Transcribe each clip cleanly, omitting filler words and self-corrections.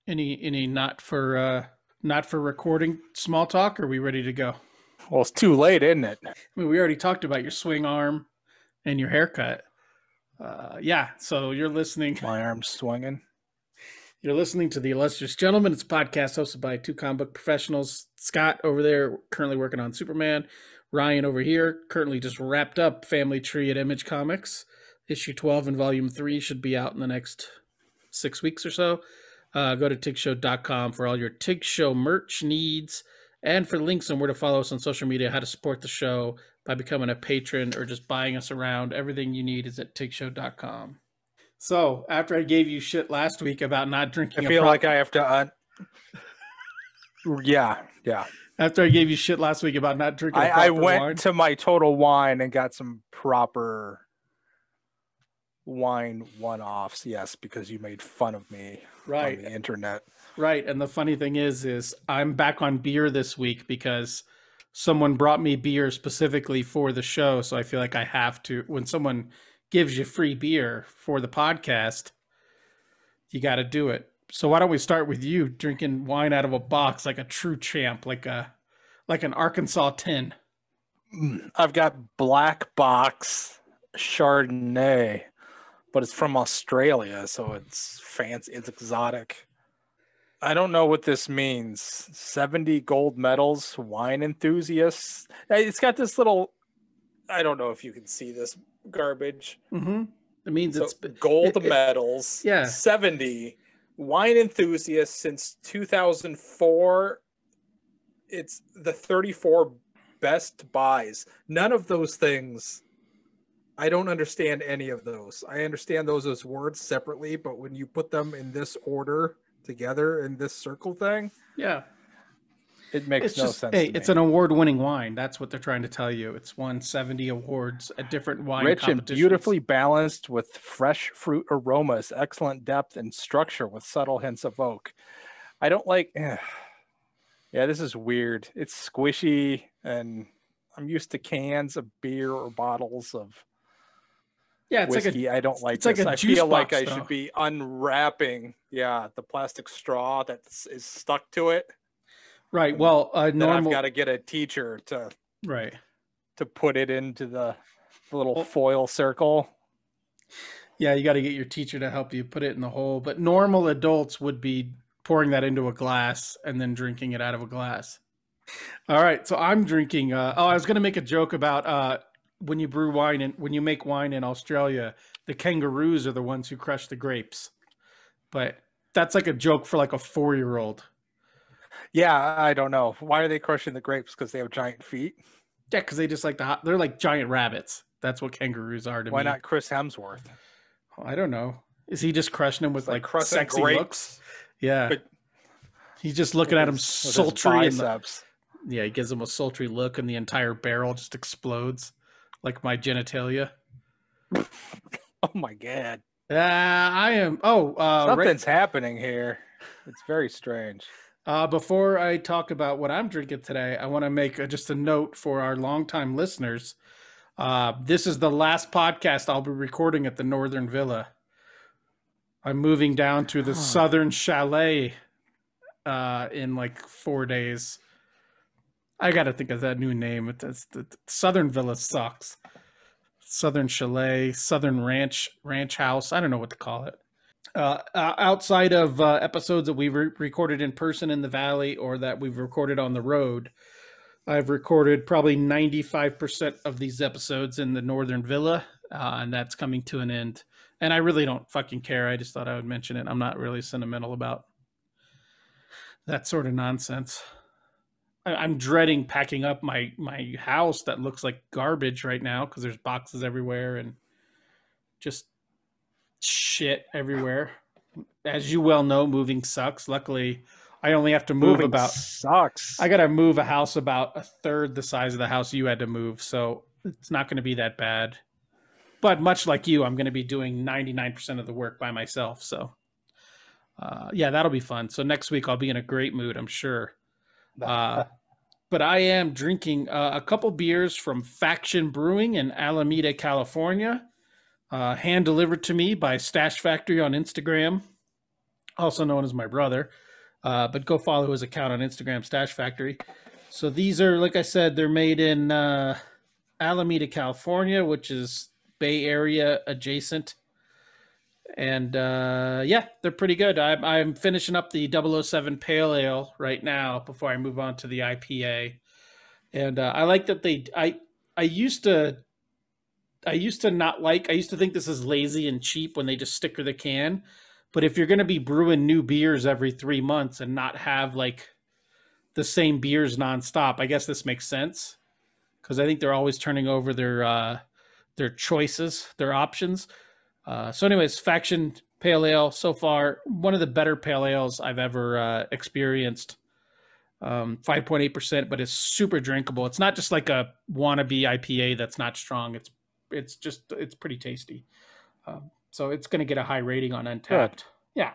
Any not for recording small talk? Or are we ready to go? Well, it's too late, isn't it? I mean, we already talked about your swing arm and your haircut. Yeah, so you're listening. My arm's swinging. You're listening to the Illustrious Gentleman. It's a podcast hosted by two comic book professionals. Scott over there, currently working on Superman. Ryan over here, currently just wrapped up Family Tree at Image Comics. Issue 12 and Volume 3 should be out in the next 6 weeks or so. Go to tigshow.com for all your Tig Show merch needs and for links on where to follow us on social media, how to support the show by becoming a patron or just buying us around. Everything you need is at tigshow.com. So, after I gave you shit last week about not drinking I feel like I have to... Yeah. After I gave you shit last week about not drinking I went to my Total Wine and got some proper wine one-offs, yes, because you made fun of me on the internet. Right, and the funny thing is I'm back on beer this week because someone brought me beer specifically for the show, so I feel like I have to. When someone gives you free beer for the podcast, you got to do it. So why don't we start with you drinking wine out of a box like a true champ, like an Arkansas tin. I've got Black Box Chardonnay, but it's from Australia, so it's fancy, it's exotic. I don't know what this means. 70 gold medals, wine enthusiasts. It's got this little, I don't know if you can see this garbage. Mm-hmm. It means so it's gold medals. Yeah. 70 wine enthusiasts since 2004. It's the 34 best buys. None of those things. I don't understand any of those. I understand those as words separately, but when you put them in this order together in this circle thing, yeah, it makes no sense. Hey, it's an award-winning wine. That's what they're trying to tell you. It's won 70 awards at different wine rich competitions. And beautifully balanced with fresh fruit aromas, excellent depth and structure with subtle hints of oak. I don't like. Yeah, this is weird. It's squishy, and I'm used to cans of beer or bottles of. Yeah, it's whiskey. I don't like this. I feel like I should be unwrapping, the plastic straw that is stuck to it. Right. Well, I've got to get a teacher to put it into the little foil circle. Yeah, you got to get your teacher to help you put it in the hole. But normal adults would be pouring that into a glass and then drinking it out of a glass. All right. So I'm drinking. I was going to make a joke about when you brew wine and when you make wine in Australia, the kangaroos are the ones who crush the grapes. But that's like a joke for like a 4-year-old. Yeah, I don't know. Why are they crushing the grapes? Because they have giant feet? Yeah, because they just they're like giant rabbits. That's what kangaroos are to me. Why not Chris Hemsworth? I don't know. Is he just crushing them with like sexy grapes. Looks? Yeah. But he's just looking at him sultry. He gives him a sultry look and the entire barrel just explodes like my genitalia. Oh my God. I am. Something's happening here. It's very strange. Before I talk about what I'm drinking today, I want to make just a note for our longtime listeners. This is the last podcast I'll be recording at the Northern Villa. I'm moving down to the Southern Chalet in like 4 days. I got to think of that new name. The Southern Villa sucks. Southern Chalet, Southern Ranch House. I don't know what to call it. Outside of episodes that we've recorded in person in the Valley or that we've recorded on the road, I've recorded probably 95% of these episodes in the Northern Villa, and that's coming to an end. And I really don't fucking care. I just thought I would mention it. I'm not really sentimental about that sort of nonsense. I'm dreading packing up my house that looks like garbage right now because there's boxes everywhere and just shit everywhere. As you well know, moving sucks. Luckily, I only have to move sucks. I got to move a house about a third the size of the house you had to move, so it's not going to be that bad. But much like you, I'm going to be doing 99% of the work by myself. So, that'll be fun. So next week I'll be in a great mood, I'm sure. But I am drinking a couple beers from Faction Brewing in Alameda, California, hand delivered to me by Stash Factory on Instagram. also known as my brother. But go follow his account on Instagram, Stash Factory. So these are, like I said, they're made in Alameda, California, which is Bay Area adjacent. And yeah, they're pretty good. I'm finishing up the 007 Pale Ale right now before I move on to the IPA. And I like that I used to not like. I used to think this is lazy and cheap when they just sticker the can. But if you're going to be brewing new beers every 3 months and not have like the same beers nonstop, I guess this makes sense because I think they're always turning over their choices, their options. So, anyways, Faction Pale Ale so far one of the better pale ales I've ever experienced. 5.8%, but it's super drinkable. It's not just like a wannabe IPA that's not strong. It's pretty tasty. So it's going to get a high rating on Untapped. Good. Yeah.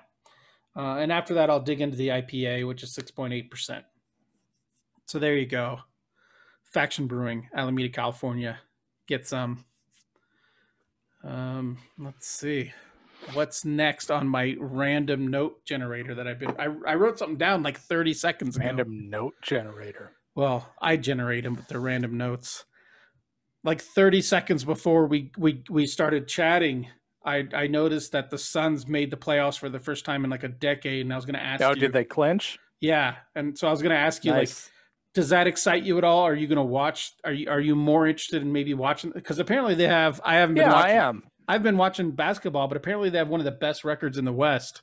And after that, I'll dig into the IPA, which is 6.8%. So there you go. Faction Brewing, Alameda, California. Get some. Let's see. What's next on my random note generator that I wrote something down like 30 seconds ago. Random note generator. Well, I generate them, but they're random notes. Like 30 seconds before we started chatting, I noticed that the Suns made the playoffs for the first time in like a decade, and I was going to ask you. Did they clinch? Yeah, and so I was going to ask you, nice. like, does that excite you at all? Are you going to watch? Are you more interested in maybe watching? Because apparently they have. I haven't been watching. I am. I've been watching basketball, but apparently they have one of the best records in the West.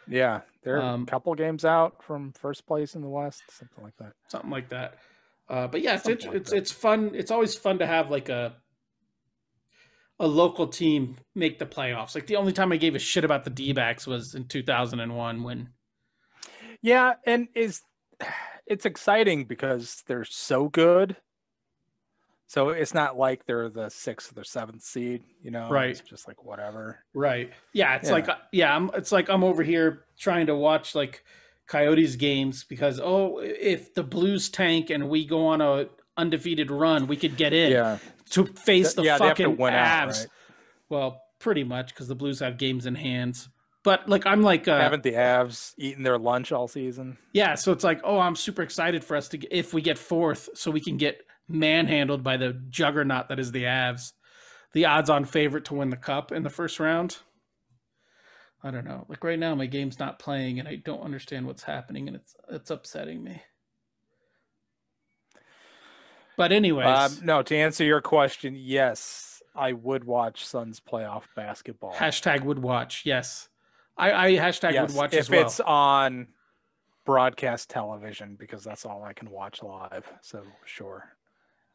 Yeah, they're a couple games out from first place in the West, something like that. Something like that. But yeah, it's fun. It's always fun to have like a local team make the playoffs. Like the only time I gave a shit about the D-backs was in 2001 when. Yeah, and it's exciting because they're so good. So it's not like they're the 6th or 7th seed, Right? It's just like whatever. Right. Yeah. It's like I'm over here trying to watch like Coyotes games because if the Blues tank and we go on a undefeated run, we could get in to face the fucking Avs. Right? Well, pretty much because the Blues have games in hands. But like I'm like haven't the Avs eaten their lunch all season? Yeah. So it's like I'm super excited for us if we get 4th, so we can get manhandled by the juggernaut that is the Avs, the odds-on favorite to win the cup in the first round. I don't know. Like right now, my game's not playing, and I don't understand what's happening, and it's upsetting me. But anyways, no. To answer your question, yes, I would watch Suns playoff basketball. # would watch. Yes, I # would watch if as well. If it's on broadcast television, because that's all I can watch live. So sure.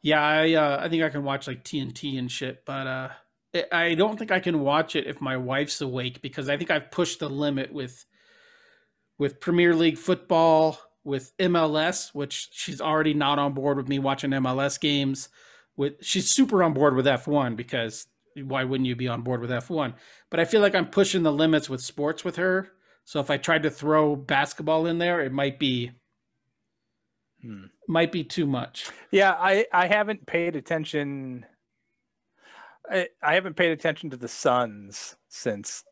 Yeah, I think I can watch like TNT and shit, but I don't think I can watch it if my wife's awake because I think I've pushed the limit with Premier League football, with MLS, which she's already not on board with me watching MLS games. She's super on board with F1 because why wouldn't you be on board with F1? But I feel like I'm pushing the limits with sports with her. So if I tried to throw basketball in there, it might be too much. Yeah, I haven't paid attention. I haven't paid attention to the Suns since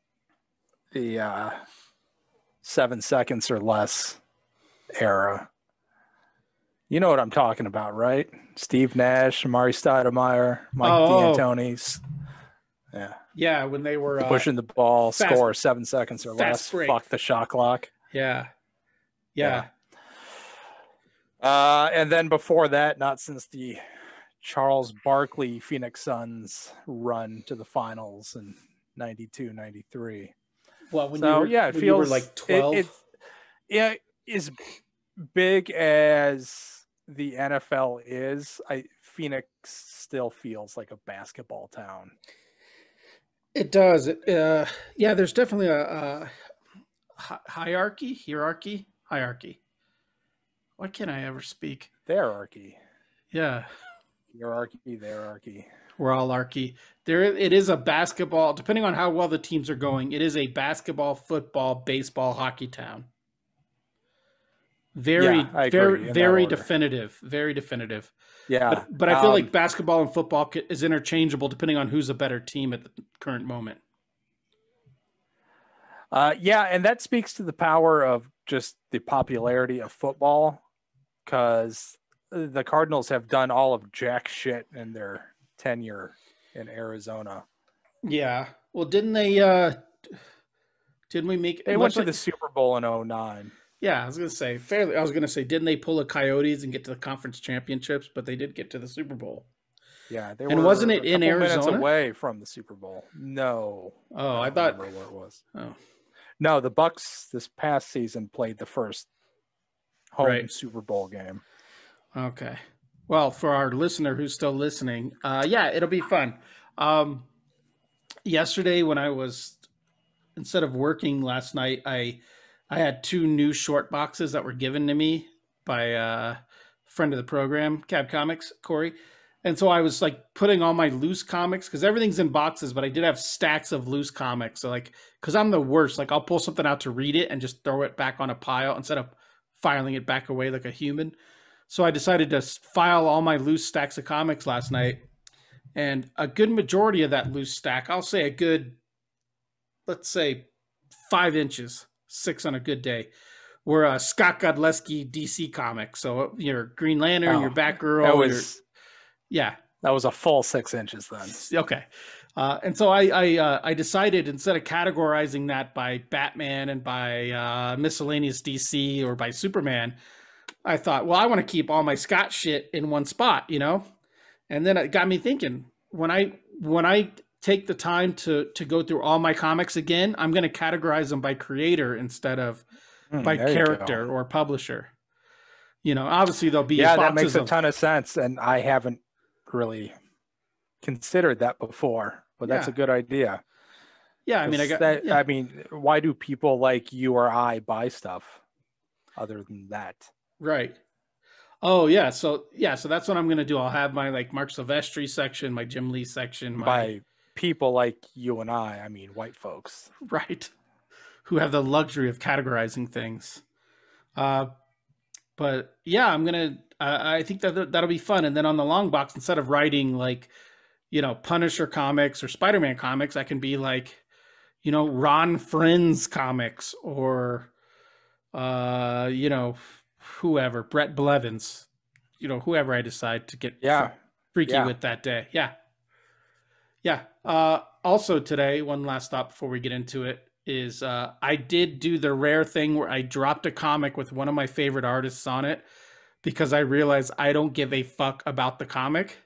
the 7 seconds or less era. You know what I'm talking about, right? Steve Nash, Amari Stoudemire, Mike D'Antoni's. Yeah. Yeah, when they were pushing the ball, score 7 seconds or less. Break. Fuck the shot clock. Yeah. And then before that, not since the Charles Barkley Phoenix Suns run to the finals in 92, 93. Well, you were like 12. As big as the NFL is, Phoenix still feels like a basketball town. It does. There's definitely a hierarchy. Why can't I ever speak? Hierarchy. Yeah. Hierarchy. We're all archy. It is a basketball, depending on how well the teams are going, it is a basketball, football, baseball, hockey town. Very definitive. Very definitive. Yeah. But I feel like basketball and football is interchangeable depending on who's a better team at the current moment. Yeah, and that speaks to the power of just the popularity of football, because the Cardinals have done all of jack shit in their tenure in Arizona. Yeah. Well, didn't we make They went much to like the Super Bowl in 09. yeah, I was gonna say fairly I was gonna say, didn't they pull a Coyotes and get to the conference championships, but they did get to the Super Bowl. Yeah, they And wasn't were it a in couple minutes Arizona? away from the Super Bowl. No, Oh, I I don't thought remember where it was. oh, No, the Bucks this past season played the first home right. Super Bowl game. Okay. Well, for our listener who's still listening, yeah, it'll be fun. Yesterday when I was instead of working last night, I had two new short boxes that were given to me by a friend of the program, Cab Comics, Corey. And so I was like putting all my loose comics because everything's in boxes, but I did have stacks of loose comics. So like, because I'm the worst, like I'll pull something out to read it and just throw it back on a pile instead of filing it back away like a human. So I decided to file all my loose stacks of comics last night. And a good majority of that loose stack, I'll say a good, let's say 5 inches, six on a good day, were Scott Godlewski DC comics. So your Green Lantern, your Batgirl, yeah, that was a full 6 inches then. Okay. And so I decided instead of categorizing that by Batman and by miscellaneous DC or by Superman, I thought, well, I want to keep all my Scott shit in one spot, you know? And then it got me thinking, when I take the time to go through all my comics again, I'm going to categorize them by creator instead of by character or publisher. You know, obviously there'll be that makes a ton of sense, and I haven't really considered that before, but that's a good idea. Yeah, I mean, I mean, why do people like you or I buy stuff other than that? Right. Oh yeah, so that's what I'm gonna do. I'll have my like Mark Silvestri section, my Jim Lee section. By people like you and I mean white folks, right? Who have the luxury of categorizing things. But yeah, I'm gonna. I think that'll be fun. And then on the long box, instead of writing like, you know, Punisher comics or Spider-Man comics, I can be like, you know, Ron Friends comics or, you know, whoever, Brett Blevins, you know, whoever I decide to get freaky with that day. Yeah. Also today, one last thought before we get into it is I did do the rare thing where I dropped a comic with one of my favorite artists on it because I realized I don't give a fuck about the comic.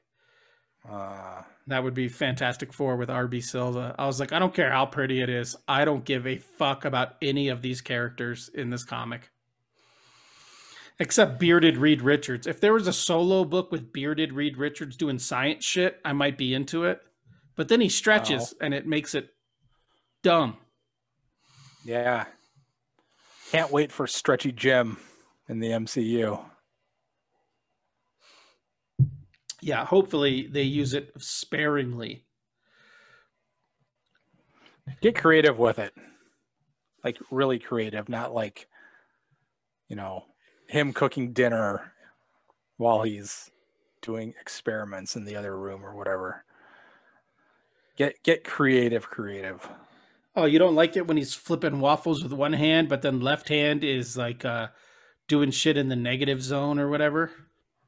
That would be Fantastic Four with R.B. Silva. I was like, I don't care how pretty it is. I don't give a fuck about any of these characters in this comic. Except bearded Reed Richards. If there was a solo book with bearded Reed Richards doing science shit, I might be into it. But then he stretches and it makes it dumb. Yeah. Can't wait for Stretchy Jim in the MCU. Yeah, hopefully they use it sparingly. Get creative with it. Like really creative, not like, you know, him cooking dinner while he's doing experiments in the other room or whatever. Get creative. Oh, you don't like it when he's flipping waffles with one hand, but then left hand is like doing shit in the negative zone or whatever?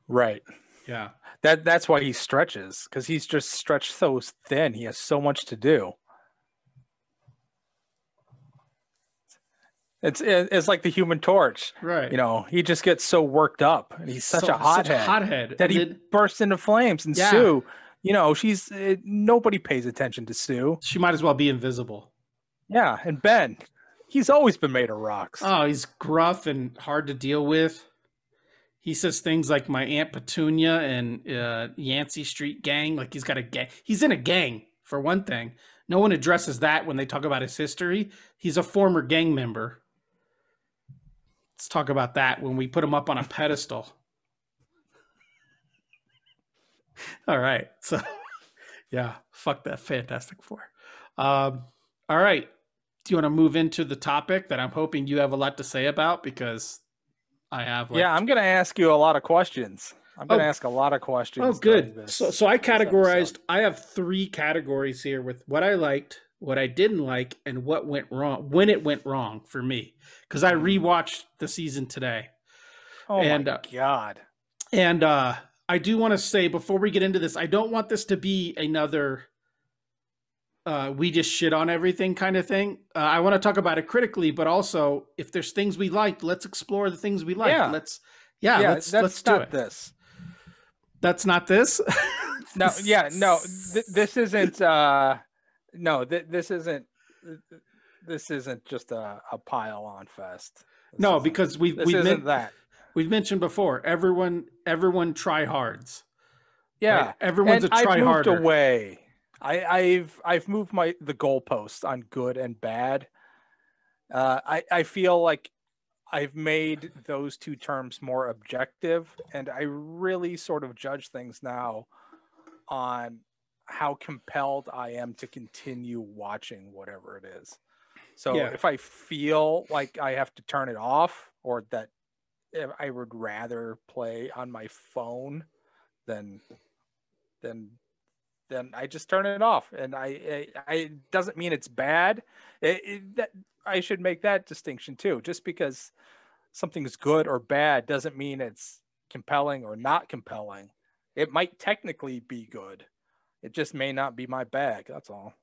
Right. Yeah. That's why he stretches, because he's just stretched so thin. He has so much to do. It's like the Human Torch, right? You know, he just gets so worked up, and he's such a hothead that he bursts into flames. And Sue, you know, she's nobody pays attention to Sue. She might as well be invisible. Yeah, and Ben, he's always been made of rocks. Oh, he's gruff and hard to deal with. He says things like my Aunt Petunia and Yancey Street Gang. Like he's got a gang. He's in a gang for one thing. No one addresses that when they talk about his history. He's a former gang member. Let's talk about that when we put him up on a pedestal. All right. So, yeah, fuck that Fantastic Four. All right. Do you want to move into the topic that I'm hoping you have a lot to say about? Because I have. I'm going to ask you a lot of questions. I'm going to ask a lot of questions. Oh, good. So I categorized. I have 3 categories here with what I liked, what I didn't like, and what went wrong when it went wrong for me. Because I rewatched the season today. Oh and my God. and I do want to say before we get into this, I don't want this to be another we just shit on everything kind of thing. I want to talk about it critically, but also if there's things we liked, let's explore the things we liked. Yeah. Let's that's do not it. this. That's not this. No, yeah, no, this isn't. No, this isn't just a pile on fest. No, because we've mentioned before. Everyone try hards. Yeah, right? Everyone's and a try I've moved harder. away. I've moved the goalposts on good and bad. I feel like I've made those two terms more objective, and I really sort of judge things now on how compelled I am to continue watching whatever it is. So if I feel like I have to turn it off, or that I would rather play on my phone, then I just turn it off. And I doesn't mean it's bad. That I should make that distinction too. Just because something's good or bad doesn't mean it's compelling or not compelling. It might technically be good. It just may not be my bag. That's all.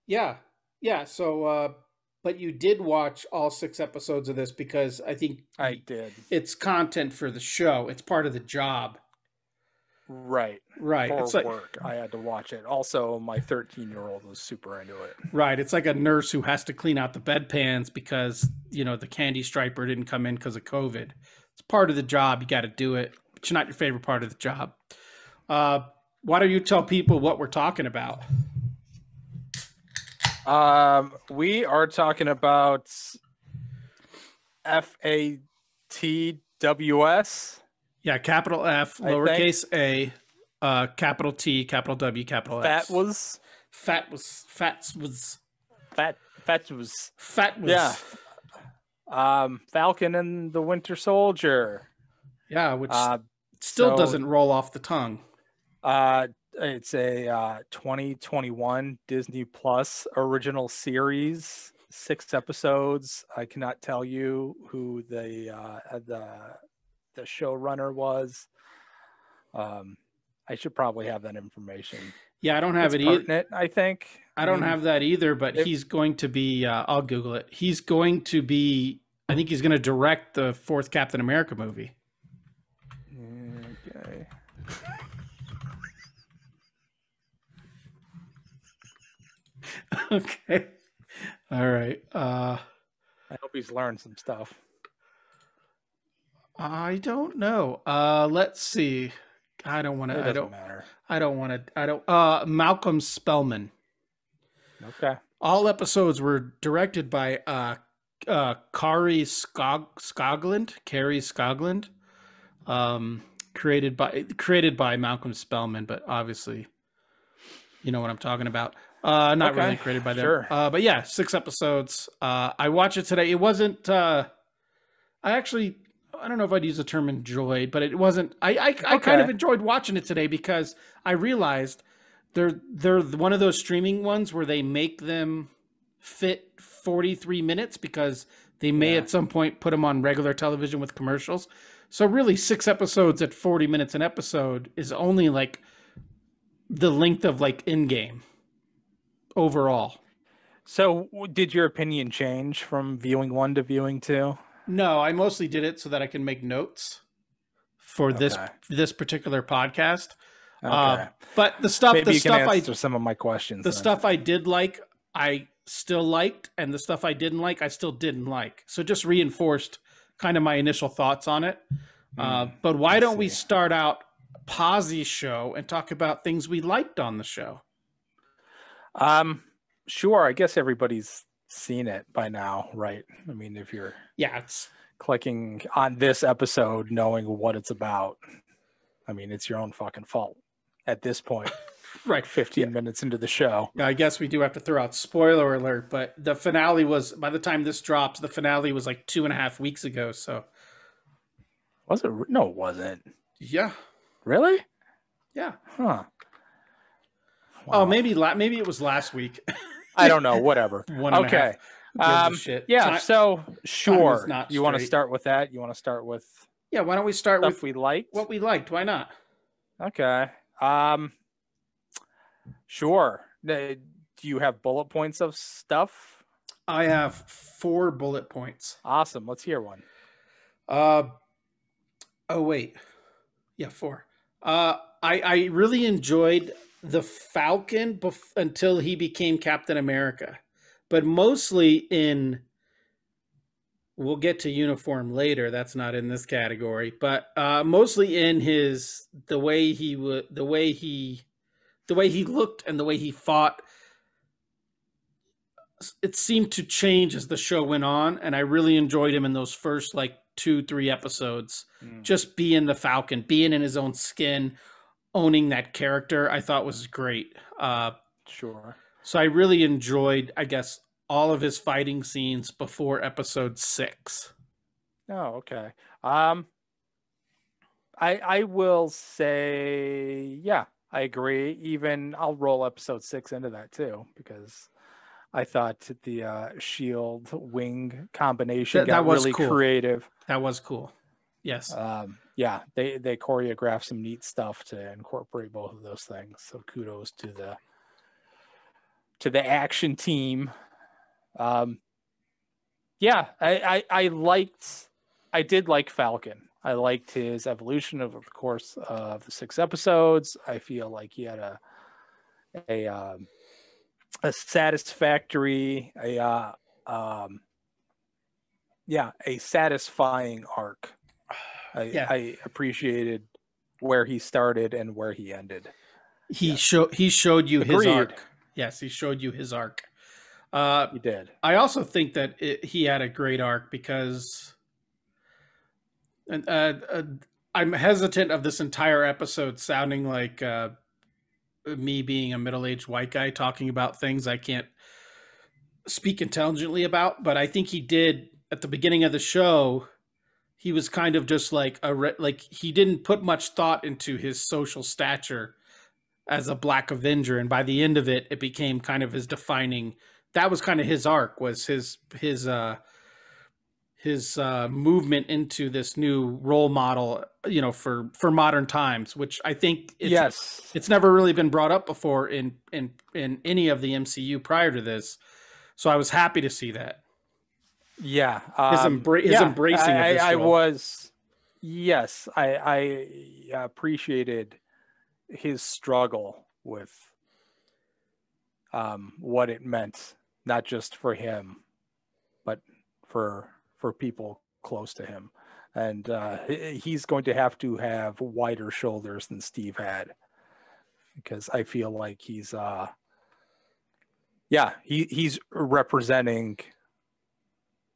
Yeah. Yeah. So, but you did watch all 6 episodes of this because I think I did. It's content for the show. It's part of the job. Right. Right. For it's like, work, I had to watch it. Also, my 13-year-old was super into it. Right. It's like a nurse who has to clean out the bedpans because, the candy striper didn't come in because of COVID. It's part of the job. You got to do it. It's not your favorite part of the job. Why don't you tell people what we're talking about? We are talking about FATWS. Yeah, capital F, lowercase a, capital T, capital W, capital S. Fat was. Yeah. Falcon and the Winter Soldier. Yeah, which still doesn't roll off the tongue. It's a 2021 Disney Plus original series, 6 episodes. I cannot tell you who the showrunner was. I should probably have that information. Yeah, I don't have it either. I think I don't have that either, but he's going to be. I'll Google it. He's going to be. I think he's going to direct the 4th Captain America movie. Okay. Okay. All right. I hope he's learned some stuff. I don't know. Let's see. I don't want to. It doesn't matter. I don't want to. I don't. Malcolm Spellman. Okay. All episodes were directed by Kari Skoglund. Created by Malcolm Spellman, but obviously, you know what I'm talking about. Not really created by them. Sure. But yeah, 6 episodes. I watched it today. It wasn't. I don't know if I'd use the term enjoyed, but it wasn't. I kind of enjoyed watching it today because I realized they're one of those streaming ones where they make them fit 43 minutes because they may at some point put them on regular television with commercials. So really 6 episodes at 40 minutes an episode is only like the length of like in-game overall. So did your opinion change from viewing 1 to viewing 2? No, I mostly did it so that I can make notes for this particular podcast. Okay. But the stuff, Maybe you can answer some of my questions. The stuff I did like, I still liked, and the stuff I didn't like, I still didn't like. So just reinforced kind of my initial thoughts on it. But why don't we start out Pazzi's show and talk about things we liked on the show? Sure. I guess everybody's seen it by now, right? I mean, if you're it's clicking on this episode knowing what it's about, I mean, it's your own fucking fault at this point. Right. 15 minutes into the show. Yeah, I guess we do have to throw out spoiler alert, but the finale was, by the time this drops, the finale was like 2.5 weeks ago. So was it? No, it wasn't. Yeah. Really? Yeah. Huh. Wow. Oh, maybe it was last week. I don't know. Whatever. One and a half. Okay. Who gives a shit? Yeah. So Time is sure. not You want to straight. start with that? You want to start with Yeah, why don't we start stuff with we liked? what we liked? Why not? Okay. Sure. Do you have bullet points of stuff? I have 4 bullet points. Awesome. Let's hear one. Oh wait. Yeah, 4. I really enjoyed the Falcon until he became Captain America. But mostly in, we'll get to uniform later. That's not in this category, but mostly in the way he looked and the way he fought. It seemed to change as the show went on, and I really enjoyed him in those first like 2-3 episodes. Just being the Falcon, being in his own skin, owning that character, I thought was great. Sure. So I really enjoyed, I guess, all of his fighting scenes before episode 6. Oh, okay. I will say, yeah, I agree. Even I'll roll episode 6 into that too, because I thought the shield wing combination got really cool. creative. That was cool. Yes. Yeah, they choreographed some neat stuff to incorporate both of those things. So kudos to the action team. Yeah, I did like Falcon. I liked his evolution over the course of the 6 episodes. I feel like he had a satisfactory, a satisfying arc. I appreciated where he started and where he ended. He showed you his arc. Yes, he showed you his arc. He did. I also think that he had a great arc because I'm hesitant of this entire episode sounding like me being a middle-aged white guy talking about things I can't speak intelligently about, but I think he did at the beginning of the show. He was kind of just like he didn't put much thought into his social stature as a Black Avenger, and by the end of it, it became kind of his defining. That was kind of his arc, was his movement into this new role model, for modern times, which I think it's never really been brought up before in any of the MCU prior to this. So I was happy to see that. Yeah. His embracing of this role. I appreciated his struggle with what it meant, not just for him, but for people close to him. And he's going to have wider shoulders than Steve had, because I feel like he's representing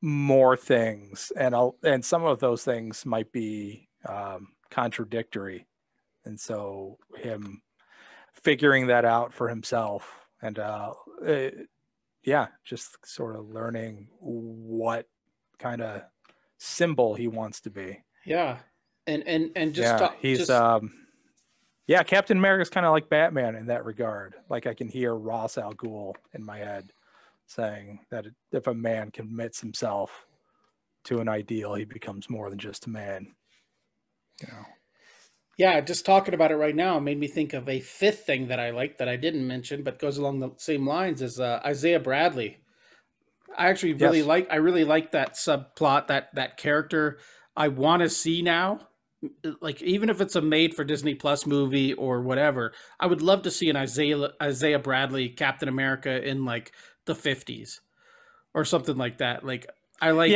more things, and some of those things might be contradictory, and so him figuring that out for himself, and just sort of learning what kind of symbol he wants to be. Captain America's kind of like Batman in that regard. Like, I can hear Ra's al Ghul in my head saying that if a man commits himself to an ideal, he becomes more than just a man. Yeah, just talking about it right now made me think of a 5th thing that I like that I didn't mention, but goes along the same lines as Isaiah Bradley. I actually really like that subplot, that character. I want to see now, like, even if it's a made for Disney Plus movie or whatever, I would love to see an Isaiah Bradley Captain America in like the 50s or something like that. Like, I like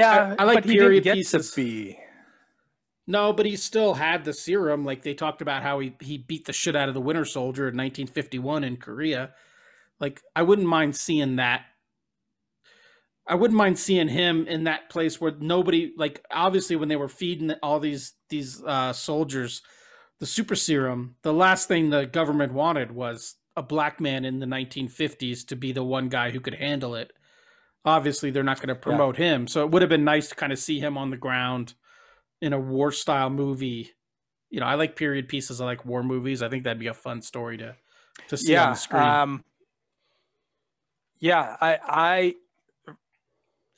period pieces. No, but he still had the serum. Like, they talked about how he beat the shit out of the Winter Soldier in 1951 in Korea. Like, I wouldn't mind seeing that. I wouldn't mind seeing him in that place where nobody, like, obviously when they were feeding all these soldiers the super serum, the last thing the government wanted was a black man in the 1950s to be the one guy who could handle it. Obviously, they're not going to promote him. So it would have been nice to kind of see him on the ground in a war style movie. I like period pieces. I like war movies. I think that'd be a fun story to see on the screen. Yeah, I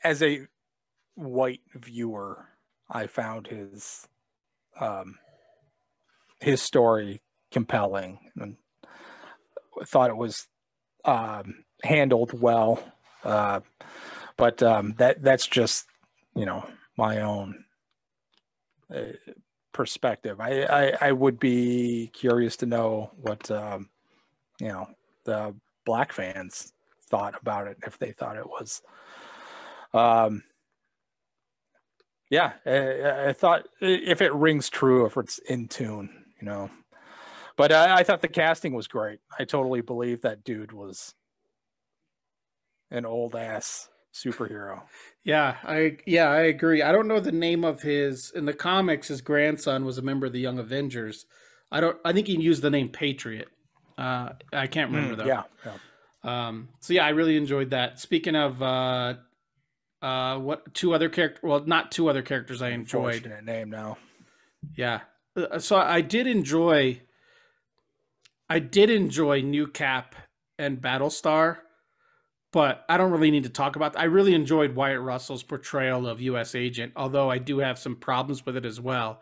as a white viewer, I found his story compelling and thought it was handled well. But that's just, my own perspective. I would be curious to know what the black fans thought about it, if they thought it was yeah, I thought if it rings true, if it's in tune, but I thought the casting was great. I totally believe that dude was an old ass superhero. Yeah, I agree. I don't know the name of his in the comics. His grandson was a member of the Young Avengers. I think he used the name Patriot. I can't remember though. Yeah. So yeah, I really enjoyed that. Speaking of what two other characters? Well, not two other characters I enjoyed. Unfortunate name now. Yeah. So I did enjoy New Cap and Battlestar, but I don't really need to talk about that. I really enjoyed Wyatt Russell's portrayal of U.S. Agent, although I do have some problems with it as well.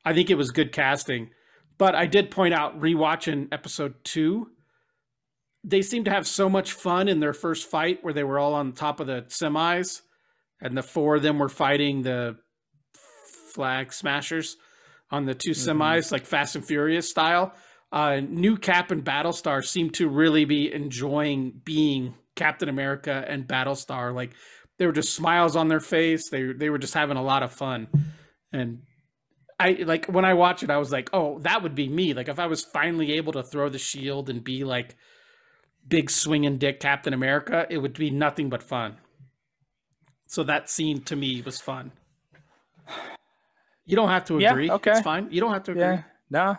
I think it was good casting, but I did point out rewatching episode 2, they seemed to have so much fun in their first fight where they were all on top of the semis and the 4 of them were fighting the flag smashers on the 2 semis, like Fast and Furious style. New Cap and Battlestar seem to really be enjoying being Captain America and Battlestar. Like they were just smiles on their face. They were just having a lot of fun. And I like when I watch it, I was like, oh, that would be me. Like if I was finally able to throw the shield and be like big swinging dick Captain America, it would be nothing but fun. So that scene to me was fun. You don't have to agree. Yeah, okay. It's fine. You don't have to agree. Yeah, no.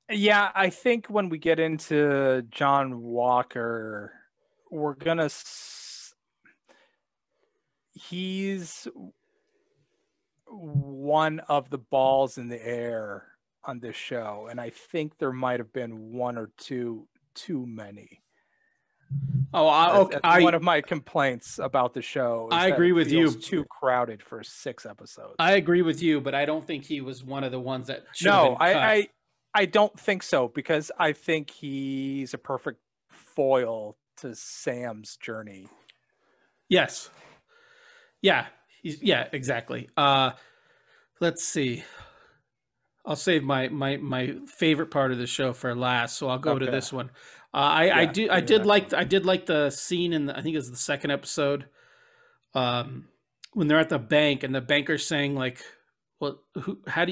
Yeah, I think when we get into John Walker, we're gonna. He's one of the balls in the air on this show, and I think there might have been one or two too many. Oh, okay. One of my complaints about the show is I agree with you. Too crowded for 6 episodes. I agree with you, but I don't think he was one of the ones that should have been cut. I don't think so, because I think he's a perfect foil to Sam's journey. Yes. Yeah. Yeah, exactly. Let's see. I'll save my favorite part of the show for last, so I'll go to this one. I did like the scene in I think it was the second episode, when they're at the bank and the banker's saying like, well,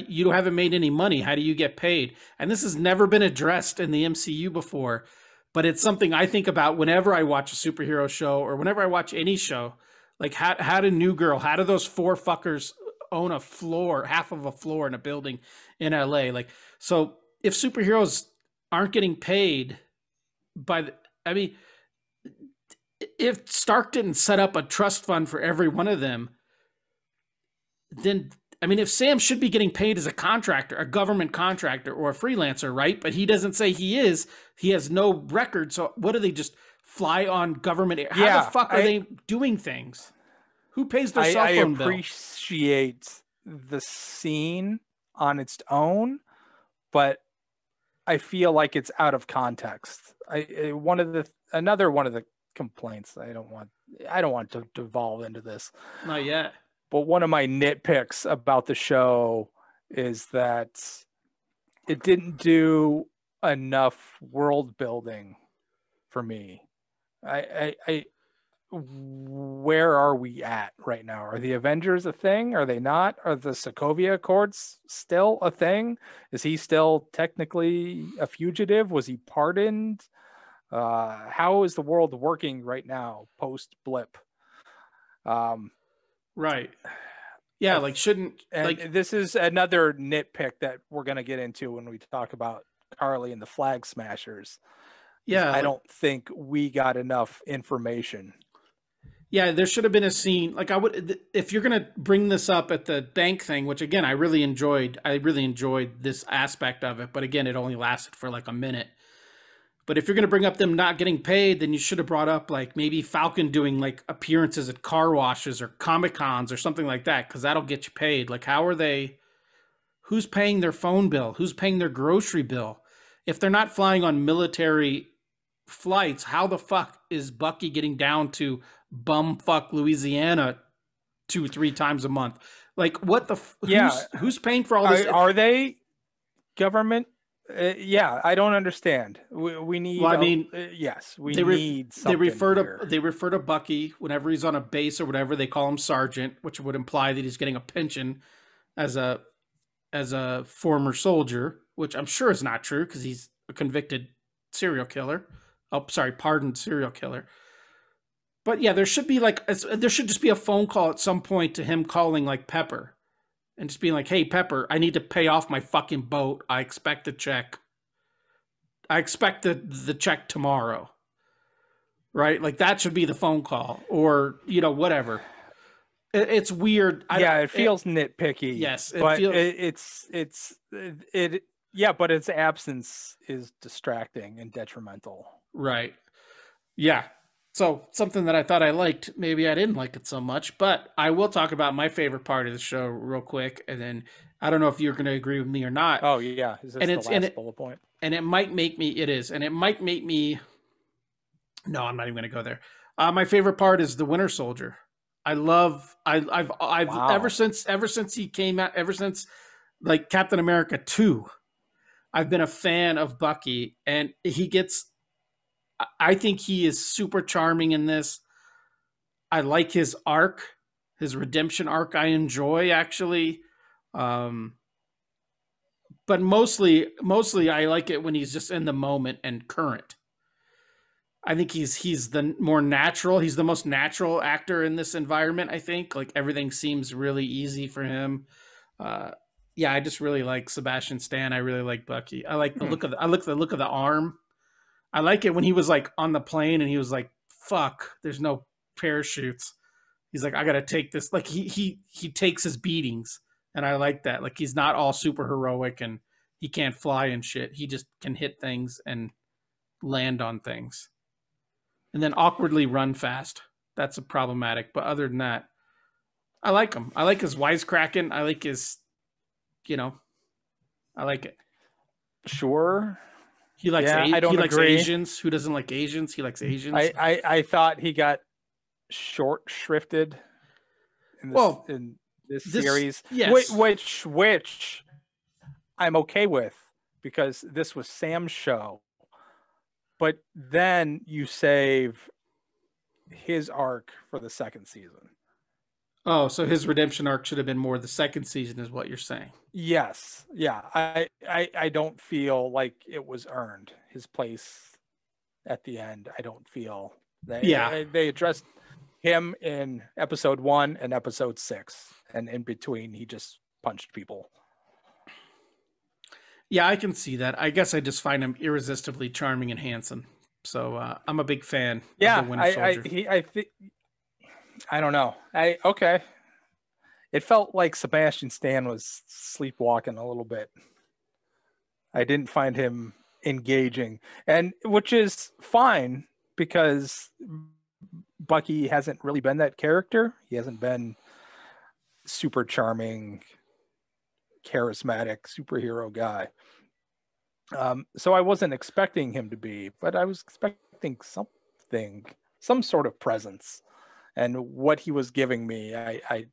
you haven't made any money. How do you get paid? And this has never been addressed in the MCU before, but it's something I think about whenever I watch a superhero show or whenever I watch any show. Like how do New Girl, how do those 4 fuckers own a floor, half of a floor in a building in LA? Like, so if superheroes aren't getting paid if Stark didn't set up a trust fund for every one of them, then if Sam should be getting paid as a contractor, a government contractor or a freelancer, right? But he doesn't say he is. He has no record. So what do they just fly on government? How the fuck are they doing things? Who pays their cell phone bill? I appreciate the scene on its own, but I feel like it's out of context. Another one of the complaints. I don't want to devolve into this. Not yet. But one of my nitpicks about the show is that it didn't do enough world building for me. Where are we at right now? Are the Avengers a thing? Are they not? Are the Sokovia Accords still a thing? Is he still technically a fugitive? Was he pardoned? How is the world working right now post blip? Right. Yeah, like shouldn't this is another nitpick that we're going to get into when we talk about Carly and the Flag Smashers. Yeah, I don't think we got enough information. Yeah, there should have been a scene. Like if you're going to bring this up at the bank thing, which again, I really enjoyed this aspect of it. But again, it only lasted for like a minute. But if you're going to bring up them not getting paid, then you should have brought up like maybe Falcon doing like appearances at car washes or Comic Cons or something like that, because that'll get you paid. Like, how are they? Who's paying their phone bill? Who's paying their grocery bill? If they're not flying on military flights, how the fuck is Bucky getting down to bumfuck Louisiana 2-3 times a month? Like, what the? Who's paying for all this? Are they government? Yeah, I don't understand. We need. Well, I mean, yes, we need something. They refer to Bucky whenever he's on a base or whatever. They call him Sergeant, which would imply that he's getting a pension as a former soldier, which I'm sure is not true because he's a convicted serial killer. Oh, sorry, pardoned serial killer. But yeah, there should just be a phone call at some point to him calling like Pepper and just being like, "Hey, Pepper, I need to pay off my fucking boat. I expect the check. I expect the check tomorrow." Right? Like that should be the phone call, or whatever. It's weird. It feels nitpicky. Yes, but but its absence is distracting and detrimental. Right. Yeah. So something that I thought I liked, maybe I didn't like it so much, but I will talk about my favorite part of the show real quick, and then I don't know if you're going to agree with me or not. Oh yeah, is this the last bullet point? And it might make me. It is, and it might make me. No, I'm not even going to go there. My favorite part is the Winter Soldier. I've Wow. ever since he came out, ever since like Captain America 2, I've been a fan of Bucky, and I think he is super charming in this. I like his arc, his redemption arc. I enjoy actually. But mostly I like it when he's just in the moment and current. I think he's the more natural. He's the most natural actor in this environment. I think like everything seems really easy for him. Yeah, I just really like Sebastian Stan. I really like Bucky. I like the look of the arm. I like it when he was like on the plane and he was like, "Fuck, there's no parachutes." He's like, "I gotta take this." Like he takes his beatings, and I like that. Like he's not all super heroic and he can't fly and shit. He just can hit things and land on things. And then awkwardly run fast. That's a problematic. But other than that, I like him. I like his wisecracking. I like his, I like it. Sure. He likes, I don't he likes agree. Asians. Who doesn't like Asians? He likes Asians. I thought he got short shrifted in this series. Yes. Which I'm okay with because this was Sam's show. But then you save his arc for the second season. Oh, so his redemption arc should have been more the second season, is what you're saying? Yes. Yeah. I don't feel like it was earned. His place at the end, I don't feel that. Yeah. They addressed him in episode 1 and episode 6. And in between, he just punched people. Yeah, I can see that. I guess I just find him irresistibly charming and handsome. So I'm a big fan of the Winter Soldier. I don't know. Okay. It felt like Sebastian Stan was sleepwalking a little bit. I didn't find him engaging, and which is fine because Bucky hasn't really been that character. He hasn't been super charming, charismatic superhero guy. So I wasn't expecting him to be, but I was expecting some sort of presence. And what he was giving me, I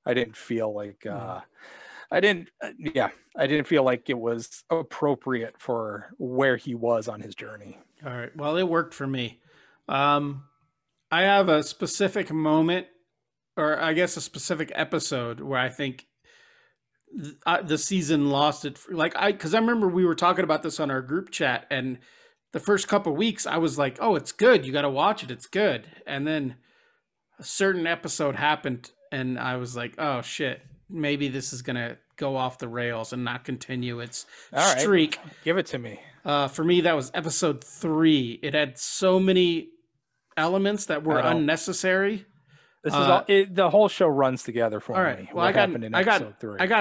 didn't feel like I didn't feel like it was appropriate for where he was on his journey. All right. Well, it worked for me. I have a specific moment, or I guess a specific episode where I think the season lost it. Because I remember we were talking about this on our group chat, and the first couple of weeks I was like, "Oh, it's good. You got to watch it. It's good." And then a certain episode happened, and I was like, "Oh shit, maybe this is gonna go off the rails and not continue its streak." Give it to me. For me, that was episode 3. It had so many elements that were unnecessary. This is the whole show runs together for me. Well, I got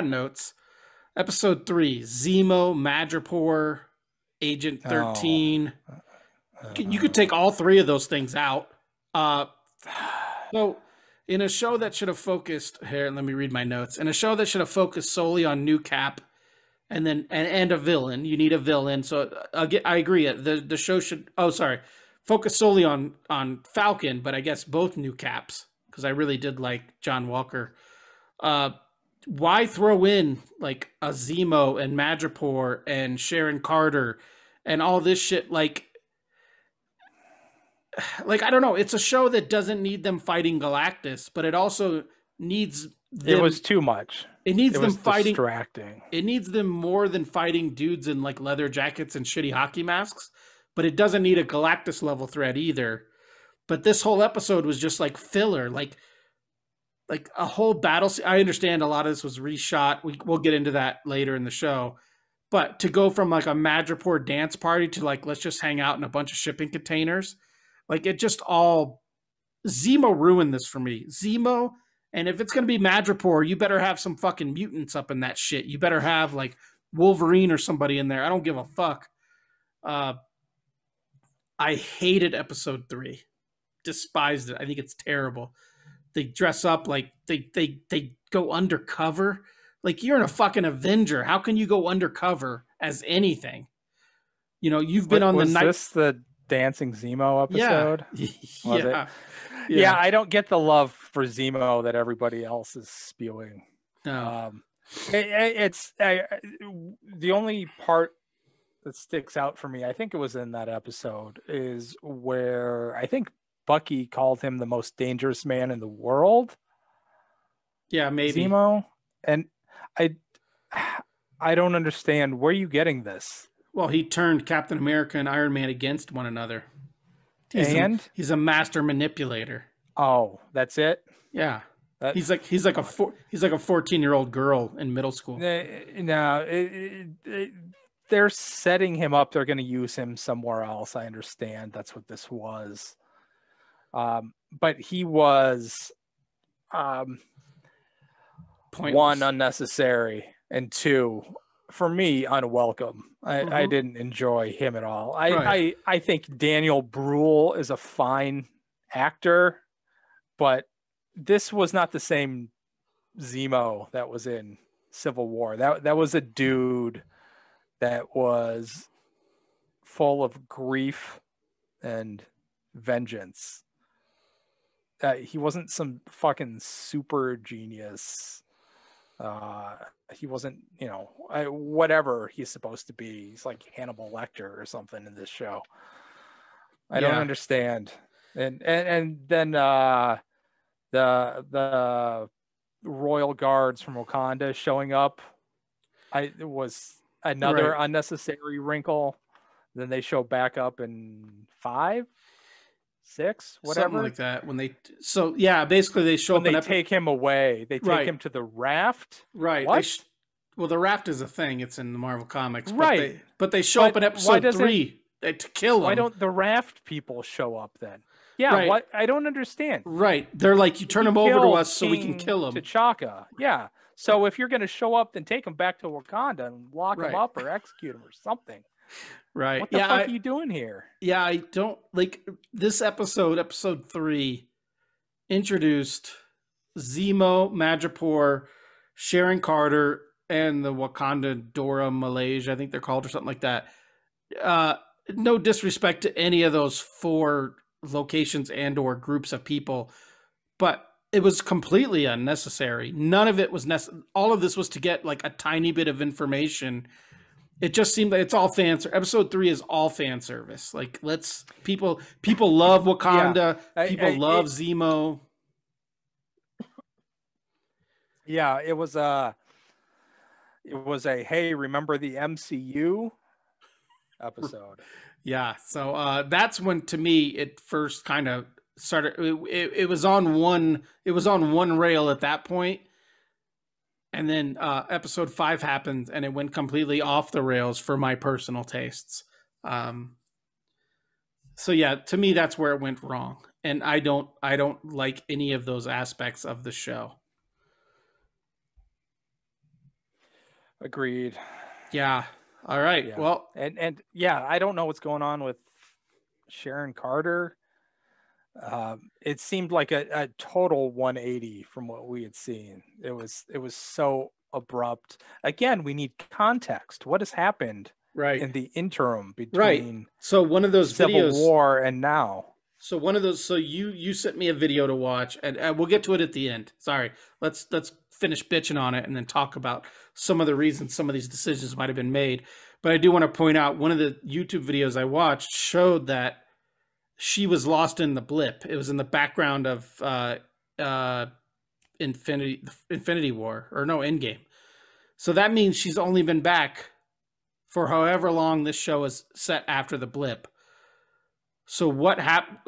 notes. Episode 3, Zemo, Madripoor, Agent Oh. 13. You could take all three of those things out. So, in a show that should have focused here, let me read my notes. In a show that should have focused solely on new Cap, and a villain, you need a villain. So I agree. The show should focus solely on Falcon, but I guess both new Caps because I really did like John Walker. Why throw in like a Zemo and Madripoor and Sharon Carter and all this shit like I don't know. It's a show that doesn't need them fighting Galactus, but it also needs them. It was too much. It needs them fighting. Distracting. It needs them more than fighting dudes in like leather jackets and shitty hockey masks, but it doesn't need a Galactus level threat either. But this whole episode was just like filler, like a whole battle. I understand a lot of this was reshot. We'll get into that later in the show. But to go from like a Madripoor dance party to like let's just hang out in a bunch of shipping containers, like it just all Zemo ruined this for me. Zemo. And if it's going to be Madripoor, you better have some fucking mutants up in that shit. You better have like Wolverine or somebody in there. I don't give a fuck. I hated episode 3. Despised it. I think it's terrible. They dress up like they go undercover. Like you're in a fucking Avenger. How can you go undercover as anything? You know, you've been on the night. Was this the Dancing Zemo episode? Yeah. Yeah, I don't get the love for Zemo that everybody else is spewing. No. It's the only part that sticks out for me. I think it was in that episode is where I think Bucky called him the most dangerous man in the world. Yeah, maybe Zemo, and I don't understand. Where are you getting this? Well, he turned Captain America and Iron Man against one another. He's a master manipulator. Oh, that's it. Yeah, he's like a 14-year-old girl in middle school. No, they're setting him up. They're going to use him somewhere else. I understand that's what this was. But he was one, unnecessary, and two, for me, unwelcome. I didn't enjoy him at all. I think Daniel Bruhl is a fine actor, but this was not the same Zemo that was in Civil War. That was a dude that was full of grief and vengeance. He wasn't some fucking super genius. He wasn't, whatever he's supposed to be. He's like Hannibal Lecter or something in this show. I don't understand. And then the Royal Guards from Wakanda showing up. It was another unnecessary wrinkle. Then they show back up in 5, 6, whatever, something like that. Basically they show when up. They take him away. They take him to the raft. Right. What? Well, the raft is a thing. It's in the Marvel comics. Right. But they show up in episode 3 to kill him. Why don't the raft people show up then? Yeah. Right. What? I don't understand. Right. They're like, you turn him over to us so we can kill him. T'Chaka. Yeah. So if you're going to show up, then take him back to Wakanda and lock him up or execute him or something. Right. What the fuck are you doing here? Yeah, I don't like this episode 3 introduced Zemo, Madripoor, Sharon Carter, and the Wakanda Dora Malaysia, I think they're called, or something like that. No disrespect to any of those 4 locations and or groups of people, but it was completely unnecessary. None of it was necessary. All of this was to get like a tiny bit of information. It just seemed like it's all fan service. Episode 3 is all fan service. Like, people love Wakanda. People love Zemo. Yeah, it was a hey, remember the MCU episode? Yeah, so that's when, to me, it first kind of started. It was on one rail at that point, and then episode 5 happened, and it went completely off the rails for my personal tastes. So yeah, to me, that's where it went wrong, and I don't like any of those aspects of the show. Agreed. Yeah. All right. Yeah. Well, And yeah, I don't know what's going on with Sharon Carter. It seemed like a total 180 from what we had seen. It was so abrupt. Again, we need context. What has happened right. in the interim Right. between So one of those Civil videos. War and now? So one of those. So you sent me a video to watch, and we'll get to it at the end. Sorry. Let's finish bitching on it, and then talk about some of the reasons some of these decisions might have been made. But I do want to point out one of the YouTube videos I watched showed that she was lost in the blip. It was in the background of uh, Infinity War, or no, Endgame. So that means she's only been back for however long this show is set after the blip. So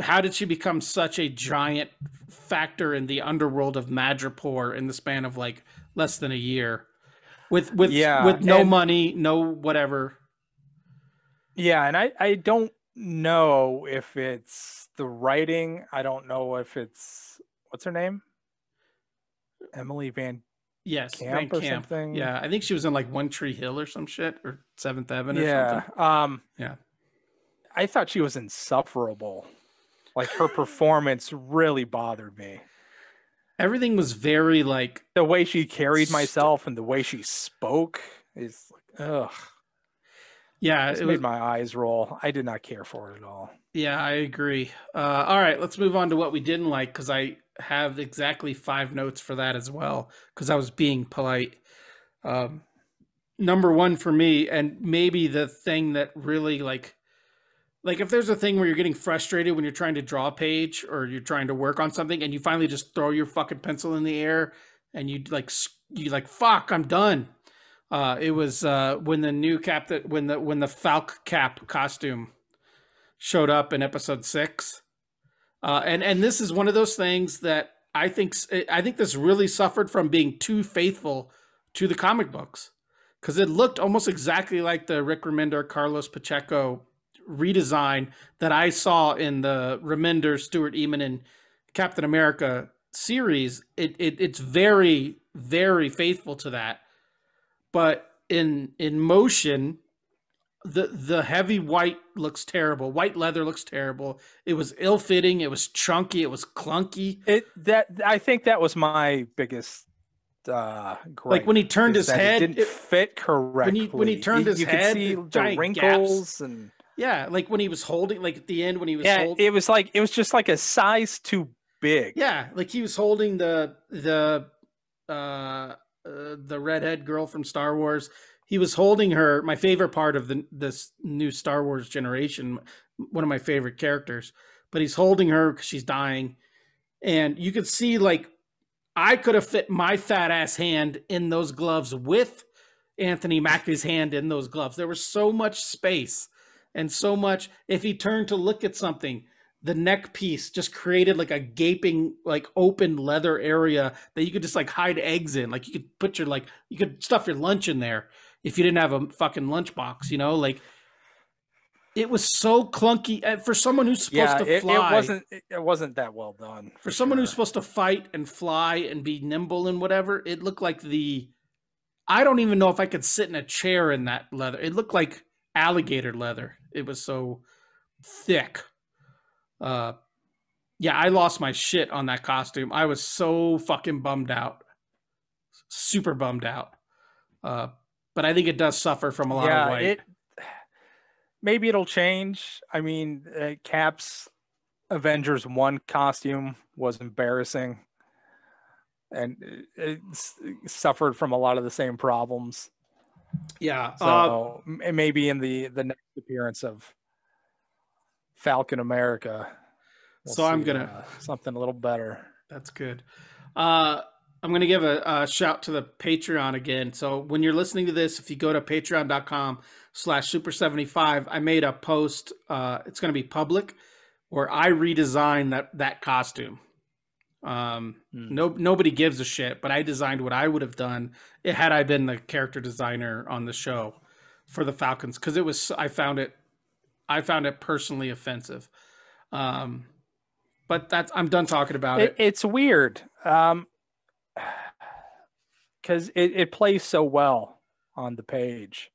how did she become such a giant factor in the underworld of Madripoor in the span of like less than a year, with Yeah, no and money, no whatever? yeah, and I don't know if it's the writing. I don't know if it's what's her name? Emily Van Yes, Van Camp or Camp. something. Yeah, I think she was in like One Tree Hill or some shit, or Seventh Avenue or Yeah. something. Yeah. I thought she was insufferable. Like her performance really bothered me. Everything was very like The way she carried myself and the way she spoke is like, ugh. yeah, This it was. made my eyes roll. I did not care for it at all. Yeah, I agree. All right, let's move on to what we didn't like, because I have exactly 5 notes for that as well, because I was being polite. Um, Number one for me, and maybe the thing that really like if there's a thing where you're getting frustrated when you're trying to draw a page or you're trying to work on something, and you finally just throw your fucking pencil in the air and you like fuck, I'm done. It was when the new when the Falc Cap costume showed up in episode 6. And this is one of those things that I think this really suffered from being too faithful to the comic books, because it looked almost exactly like the Rick Remender Carlos Pacheco redesign that I saw in the Remender Stuart Eamon and Captain America series. It's very very faithful to that, but in motion, the heavy white looks terrible. White leather looks terrible. It was ill fitting. It was chunky. It was clunky. I think that was my biggest Like gripe, when he turned is his that it head, didn't fit correctly. when he turned his You could head, see the giant wrinkles gaps. and Yeah, like when he was holding, like at the end when he was yeah, holding. it was just like a size too big. Yeah, like he was holding the redhead girl from Star Wars. He was holding her. My favorite part of this new Star Wars generation, one of my favorite characters. But he's holding her because she's dying, and you could see like I could have fit my fat ass hand in those gloves with Anthony Mackie's hand in those gloves. There was so much space and so much. If he turned to look at something, the neck piece just created like a gaping, like open leather area that you could just like hide eggs in. Like you could put your you could stuff your lunch in there if you didn't have a fucking lunchbox. Like it was so clunky for someone who's supposed Yeah, to fly. it wasn't that well done For for someone who's sure. supposed to fight and fly and be nimble and whatever, it looked like I don't even know if I could sit in a chair in that leather. It looked like alligator leather. It was so thick. Uh, yeah, I lost my shit on that costume. I was so fucking bummed out, super bummed out. Uh, but I think it does suffer from a lot of Yeah, white. Maybe it'll change. I mean, Cap's Avengers 1 costume was embarrassing, and it suffered from a lot of the same problems. Yeah. So maybe in the next appearance of Falcon America, we'll so I'm see, gonna. something a little better. That's good. I'm going to give a shout to the Patreon again. So when you're listening to this, if you go to patreon.com/super75, I made a post. It's going to be public, where I redesigned that costume. Nobody gives a shit, but I designed what I would have done had I been the character designer on the show for the Falcons, because I found it personally offensive. But I'm done talking about it. It's weird. Because it plays so well on the page.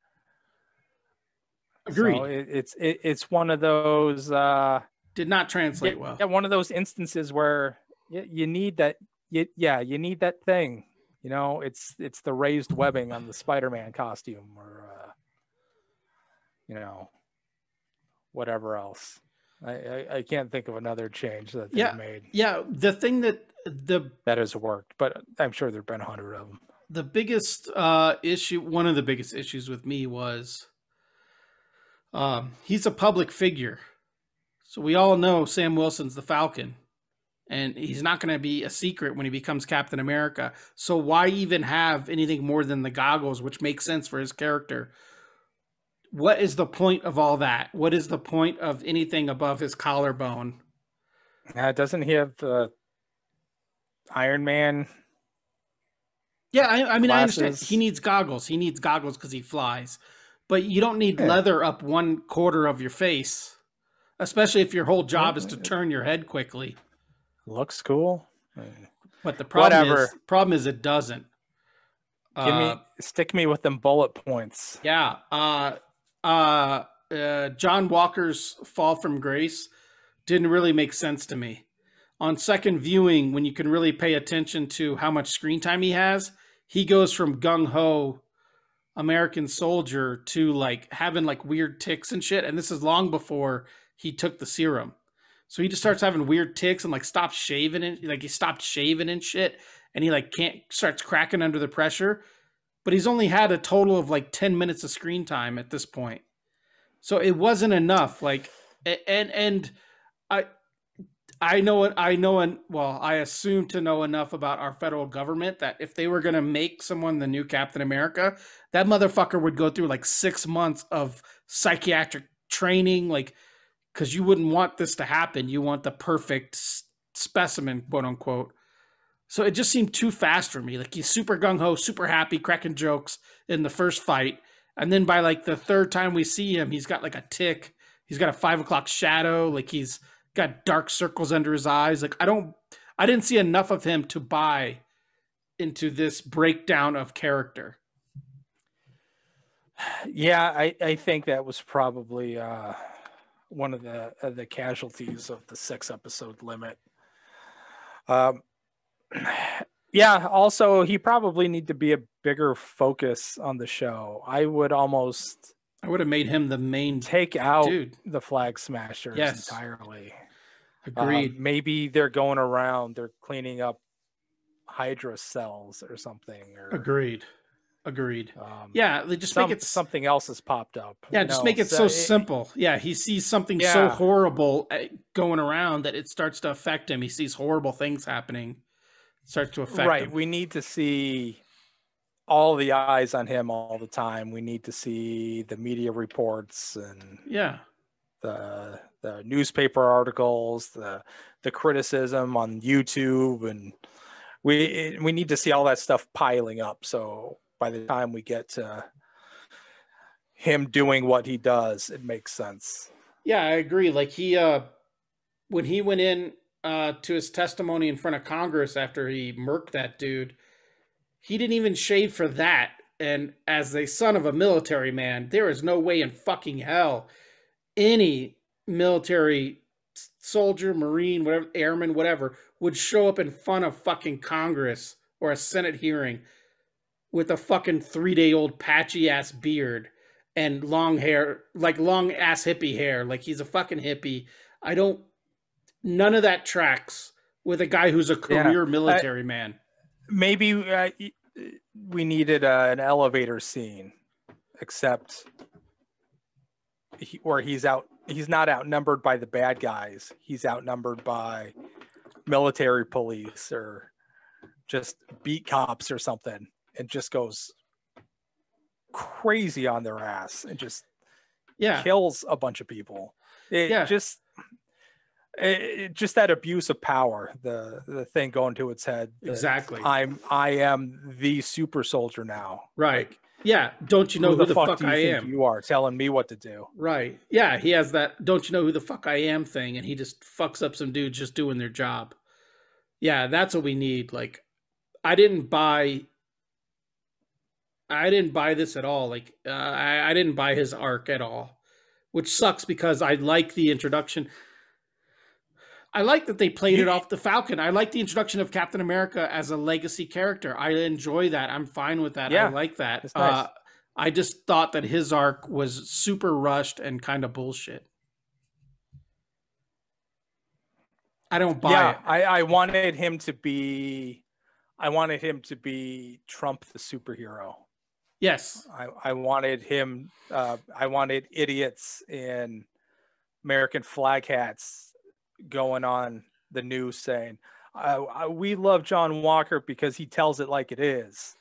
Agreed. It's one of those Did not translate well. yeah, one of those instances where you need that you need that thing. You know, it's the raised webbing on the Spider-Man costume, or you know, whatever else. I can't think of another change that they've made. Yeah, the thing that has worked, but I'm sure there've been 100 of them. The biggest issue, one of the biggest issues with me was he's a public figure. So we all know Sam Wilson's the Falcon. And he's not going to be a secret when he becomes Captain America. So why even have anything more than the goggles, which makes sense for his character? What is the point of all that? What is the point of anything above his collarbone? Doesn't he have the Iron Man? Yeah, I mean, glasses? I understand. He needs goggles. He needs goggles because he flies. But you don't need leather up 1/4 of your face, especially if your whole job is to turn your head quickly. Looks cool. But the problem is it doesn't. Stick me with them bullet points. Yeah. John Walker's fall from grace didn't really make sense to me. On second viewing, when you can really pay attention to how much screen time he has, he goes from gung-ho American soldier to like having like weird tics and shit. And this is long before he took the serum. So he just starts having weird tics and like stops shaving and like he stopped shaving and shit. And he like starts cracking under the pressure. But he's only had a total of like 10 minutes of screen time at this point. So it wasn't enough. Like, and I assume to know enough about our federal government that if they were going to make someone the new Captain America, that motherfucker would go through like 6 months of psychiatric training, like, because you wouldn't want this to happen. You want the perfect specimen, quote unquote. So it just seemed too fast for me. Like he's super gung-ho, super happy, cracking jokes in the first fight. And then by like the third time we see him, he's got like a tic. He's got a 5 o'clock shadow. Like he's got dark circles under his eyes. Like I didn't see enough of him to buy into this breakdown of character. Yeah, I think that was probably one of the casualties of the 6-episode limit. Yeah, also he probably need to be a bigger focus on the show. I would have made him the main take out the Flag Smashers entirely. Agreed. Maybe they're going around, they're cleaning up Hydra cells or something. Agreed. Yeah, they just make it something else has popped up. Yeah, just make it so simple. Yeah, he sees something so horrible going around that it starts to affect him. He sees horrible things happening. It starts to affect him. Right. We need to see all the eyes on him all the time. We need to see the media reports and the newspaper articles, the criticism on YouTube, and we need to see all that stuff piling up. So by the time we get to him doing what he does, it makes sense. Yeah, I agree. Like he, when he went in to his testimony in front of Congress after he murked that dude, he didn't even shave for that. And as a son of a military man, there is no way in fucking hell any military soldier, Marine, whatever, airman, whatever, would show up in front of fucking Congress or a Senate hearing with a fucking 3-day-old patchy ass beard and long hair, like long ass hippie hair. Like he's a fucking hippie. None of that tracks with a guy who's a career military man. Maybe we needed an elevator scene, except he's not outnumbered by the bad guys. He's outnumbered by military police or just beat cops or something, and just goes crazy on their ass and just kills a bunch of people. Just that abuse of power, the thing going to its head. Exactly. I am the super soldier now. Right. Like, yeah. Don't you know who the fuck I am? You are telling me what to do. Right. Yeah. He has that don't you know who the fuck I am thing, and he just fucks up some dudes just doing their job. Yeah, that's what we need. Like, I didn't buy this at all. Like, I didn't buy his arc at all. which sucks because I like the introduction. I like that they played it off the Falcon. I like the introduction of Captain America as a legacy character. I enjoy that. I'm fine with that. Yeah, I like that. it's nice. I just thought that his arc was super rushed and kind of bullshit. I don't buy it. I wanted him to be Trump the superhero. Yes. I wanted him I wanted idiots in American flag hats going on the news saying, we love John Walker because he tells it like it is.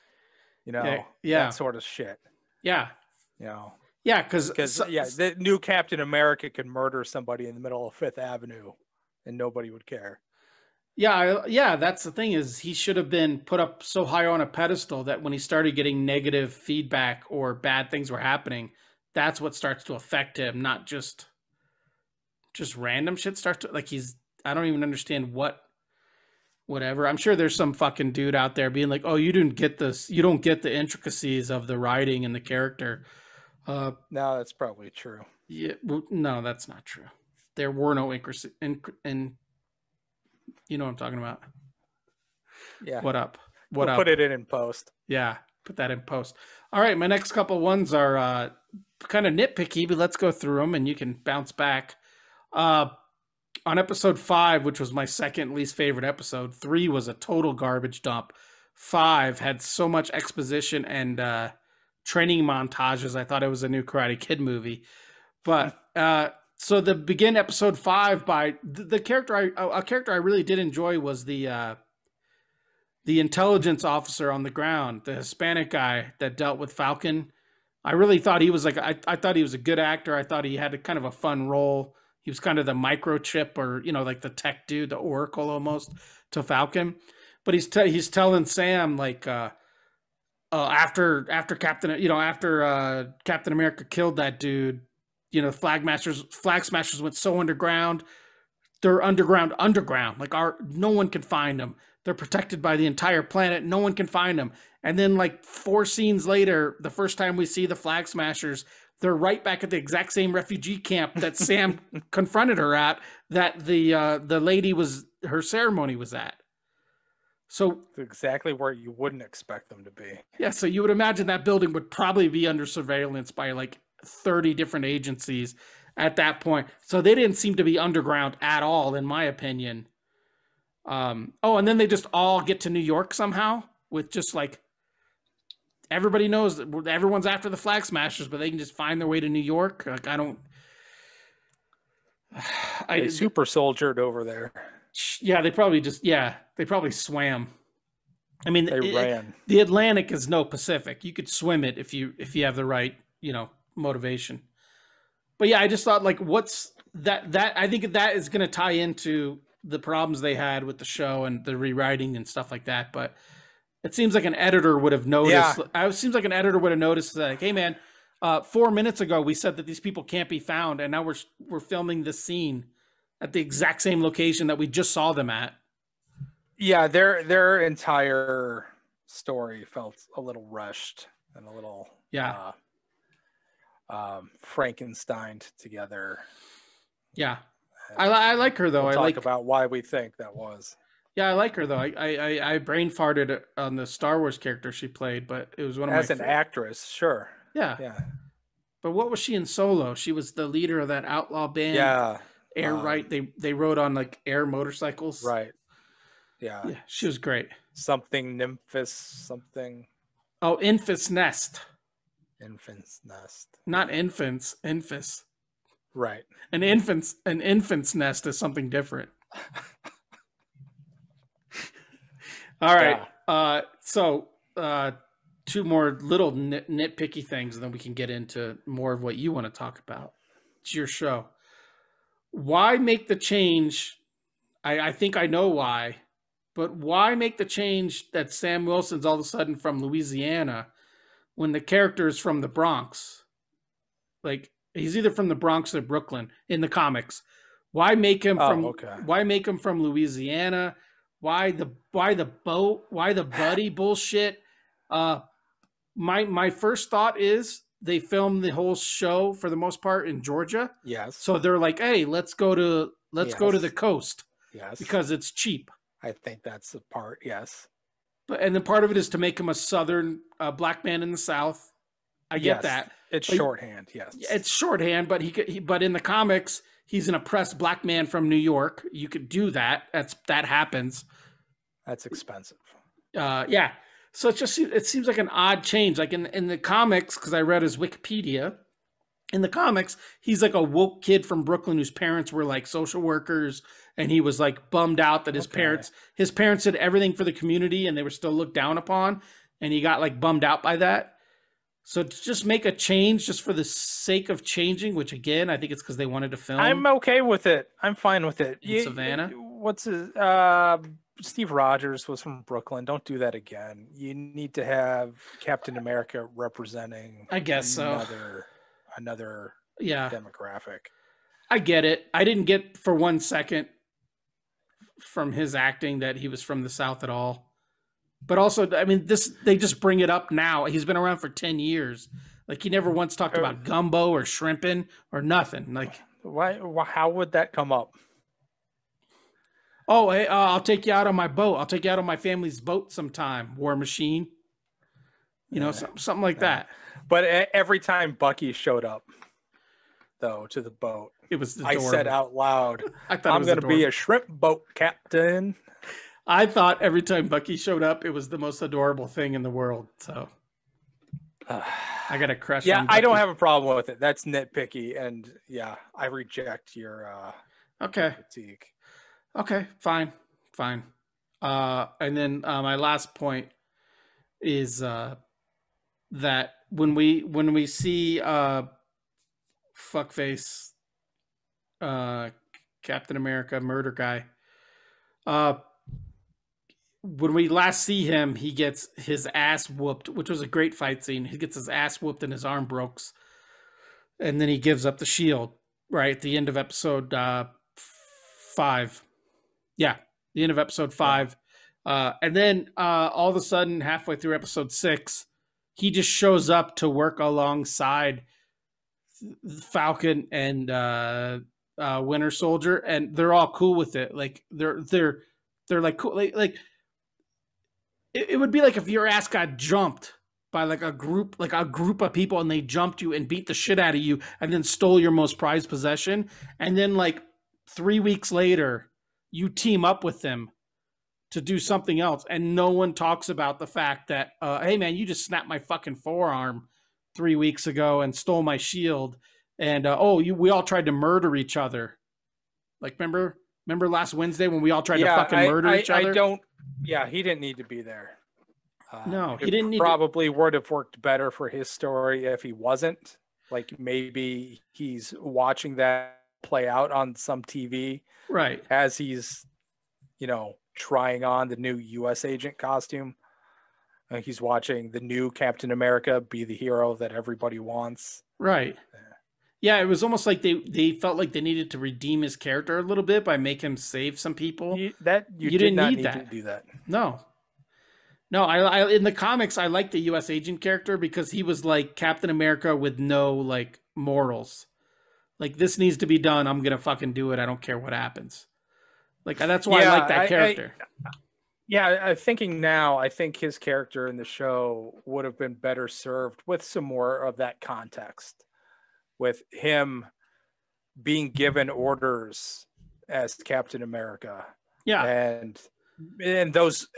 You know, yeah. That sort of shit. Yeah. You know. Yeah, because the new Captain America could murder somebody in the middle of Fifth Avenue and nobody would care. Yeah, that's the thing is he should have been put up so high on a pedestal that when he started getting negative feedback or bad things were happening, that's what starts to affect him, not just random shit starts to, like, I don't even understand whatever. I'm sure there's some fucking dude out there being like, "Oh, you didn't get this. You don't get the intricacies of the writing and the character." No, that's probably true. Yeah, well, no, that's not true. There were no intricacies, and you know what I'm talking about. Yeah. What up? We'll put it in post. Yeah, put that in post. All right, my next couple ones are kind of nitpicky, but let's go through them and you can bounce back. On episode 5, which was my second least favorite episode, 3 was a total garbage dump. 5 had so much exposition and training montages. I thought it was a new Karate Kid movie. But so the begin episode 5 by the character a character I really did enjoy was the intelligence officer on the ground, the Hispanic guy that dealt with Falcon. I really thought he was like I thought he was a good actor. I thought he had a kind of a fun role. He was kind of the microchip or, like the tech dude, the Oracle almost to Falcon. But he's telling Sam like after Captain America killed that dude, Flag Smashers went so underground. They're underground. Like no one can find them. They're protected by the entire planet. No one can find them. And then like 4 scenes later, the first time we see the Flag Smashers, they're right back at the exact same refugee camp that Sam confronted her at, that the lady her ceremony was at. So exactly where you wouldn't expect them to be. Yeah, so you would imagine that building would probably be under surveillance by like 30 different agencies at that point. So they didn't seem to be underground at all, in my opinion. And then they just all get to New York somehow with just like, everybody knows that everyone's after the Flag Smashers, but they can just find their way to New York. Like, they super soldiered over there. Yeah, they probably swam. I mean, they ran. The Atlantic is no Pacific. You could swim it if you have the right, motivation. But yeah, I just thought like, what's that I think that is going to tie into the problems they had with the show and the rewriting and stuff like that. But it seems like an editor would have noticed. Yeah. It seems like an editor would have noticed that, like, hey man, 4 minutes ago we said that these people can't be found, and now we're filming this scene at the exact same location that we just saw them at. Yeah, their entire story felt a little rushed and a little Frankensteined together. Yeah, I like her though. We'll talk about why we think that was. Yeah, I like her though. I brain farted on the Star Wars character she played, but it was one of as an actress, sure. Yeah. But what was she in Solo? She was the leader of that outlaw band. Yeah. They rode on like air motorcycles. Right. Yeah. Yeah, she was great. Something Nymphus, something. Oh, Infant's Nest. Infant's Nest. Not infants, Infus. Right. An infant's nest is something different. All right. Yeah. So 2 more little nitpicky things, and then we can get into more of what you want to talk about. It's your show. Why make the change? I think I know why, but why make the change that Sam Wilson's all of a sudden from Louisiana when the character is from the Bronx? Like, he's either from the Bronx or Brooklyn in the comics. Why make him Why make him from Louisiana? Why the boat? Why the buddy bullshit? My first thought is they filmed the whole show for the most part in Georgia. Yes. So they're like, hey, let's go to the coast Yes. because it's cheap. I think that's the part. Yes. And then part of it is to make him a Southern black man in the South. I get that. It's but shorthand. Yes. It's shorthand, but but in the comics, he's an oppressed black man from New York. You could do that. That happens. That's expensive. Yeah. So it seems like an odd change. Like in the comics, because I read his Wikipedia. In the comics, he's like a woke kid from Brooklyn whose parents were like social workers, and he was like bummed out that his parents did everything for the community and they were still looked down upon, and he got like bummed out by that. So to just make a change just for the sake of changing, which again, I think it's because they wanted to film. I'm okay with it. I'm fine with it. In Savannah. What's his? Steve Rogers was from Brooklyn. Don't do that again. You need to have Captain America representing. I guess another demographic. I get it. I didn't get for 1 second from his acting that he was from the South at all. But also, I mean, they just bring it up now. He's been around for 10 years. Like, he never once talked about gumbo or shrimping or nothing. Like, why? How would that come up? Oh, hey, I'll take you out on my boat. I'll take you out on my family's boat sometime. War Machine. Something like that. But every time Bucky showed up, though, to the boat, it was adorable. I said out loud, I'm going to be a shrimp boat captain. I thought every time Bucky showed up, it was the most adorable thing in the world. So I got a crush on Bucky. I don't have a problem with it. That's nitpicky. And yeah, I reject your critique. Okay, fine. And then my last point is that when we see fuckface Captain America murder guy, when we last see him, he gets his ass whooped, which was a great fight scene. He gets his ass whooped and his arm breaks, and then he gives up the shield right at the end of episode 5. Yeah, the end of episode 5. And then all of a sudden, halfway through episode 6, he just shows up to work alongside Falcon and Winter Soldier, and they're all cool with it. Like they're like cool. Like it would be like if your ass got jumped by like a group of people, and they jumped you and beat the shit out of you, and then stole your most prized possession, and then like 3 weeks later, you team up with them to do something else, and no one talks about the fact that, hey man, you just snapped my fucking forearm 3 weeks ago and stole my shield, and we all tried to murder each other. Like remember last Wednesday when we all tried to fucking murder each other? He didn't need to be there. No, he didn't. Probably would have worked better for his story if he wasn't. Like maybe he's watching that play out on some TV, right? As he's, trying on the new U.S. agent costume. He's watching the new Captain America be the hero that everybody wants. Right. Yeah, it was almost like they felt like they needed to redeem his character a little bit by making him save some people. You did not need to do that. No, I in the comics, I like the U.S. agent character because he was like Captain America with no like morals. Like, this needs to be done. I'm going to fucking do it. I don't care what happens. Like, that's why I like that character. Thinking now, I think his character in the show would have been better served with some more of that context, with him being given orders as Captain America. Yeah. And those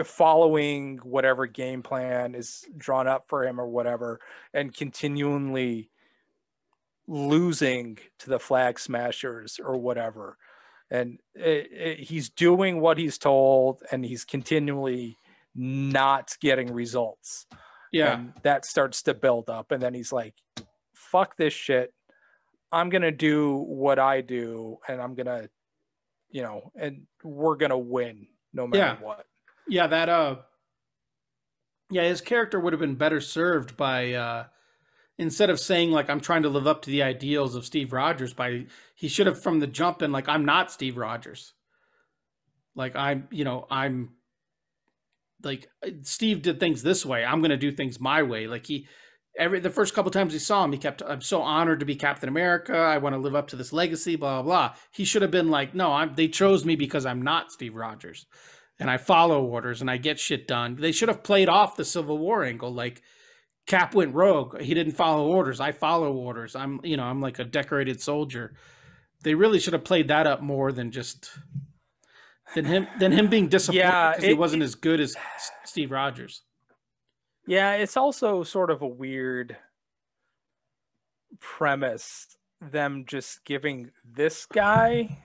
following whatever game plan is drawn up for him or whatever, and continually losing to the Flag Smashers or whatever. And he's doing what he's told, and he's continually not getting results. Yeah. And that starts to build up. And then he's like, fuck this shit. I'm going to do what I do, and I'm going to, and we're going to win no matter what. Yeah. His character would have been better served by, instead of saying like, I'm trying to live up to the ideals of Steve Rogers, he should have from the jump been like, I'm not Steve Rogers. Like I'm like, Steve did things this way. I'm going to do things my way. Like The first couple times he saw him, he kept, "I'm so honored to be Captain America. I want to live up to this legacy." Blah blah blah. He should have been like, "No, they chose me because I'm not Steve Rogers, and I follow orders and I get shit done." They should have played off the Civil War angle, like Cap went rogue. He didn't follow orders. I follow orders. I'm like a decorated soldier. They really should have played that up more than him being disappointed because he wasn't as good as Steve Rogers. Yeah, it's also sort of a weird premise, them just giving this guy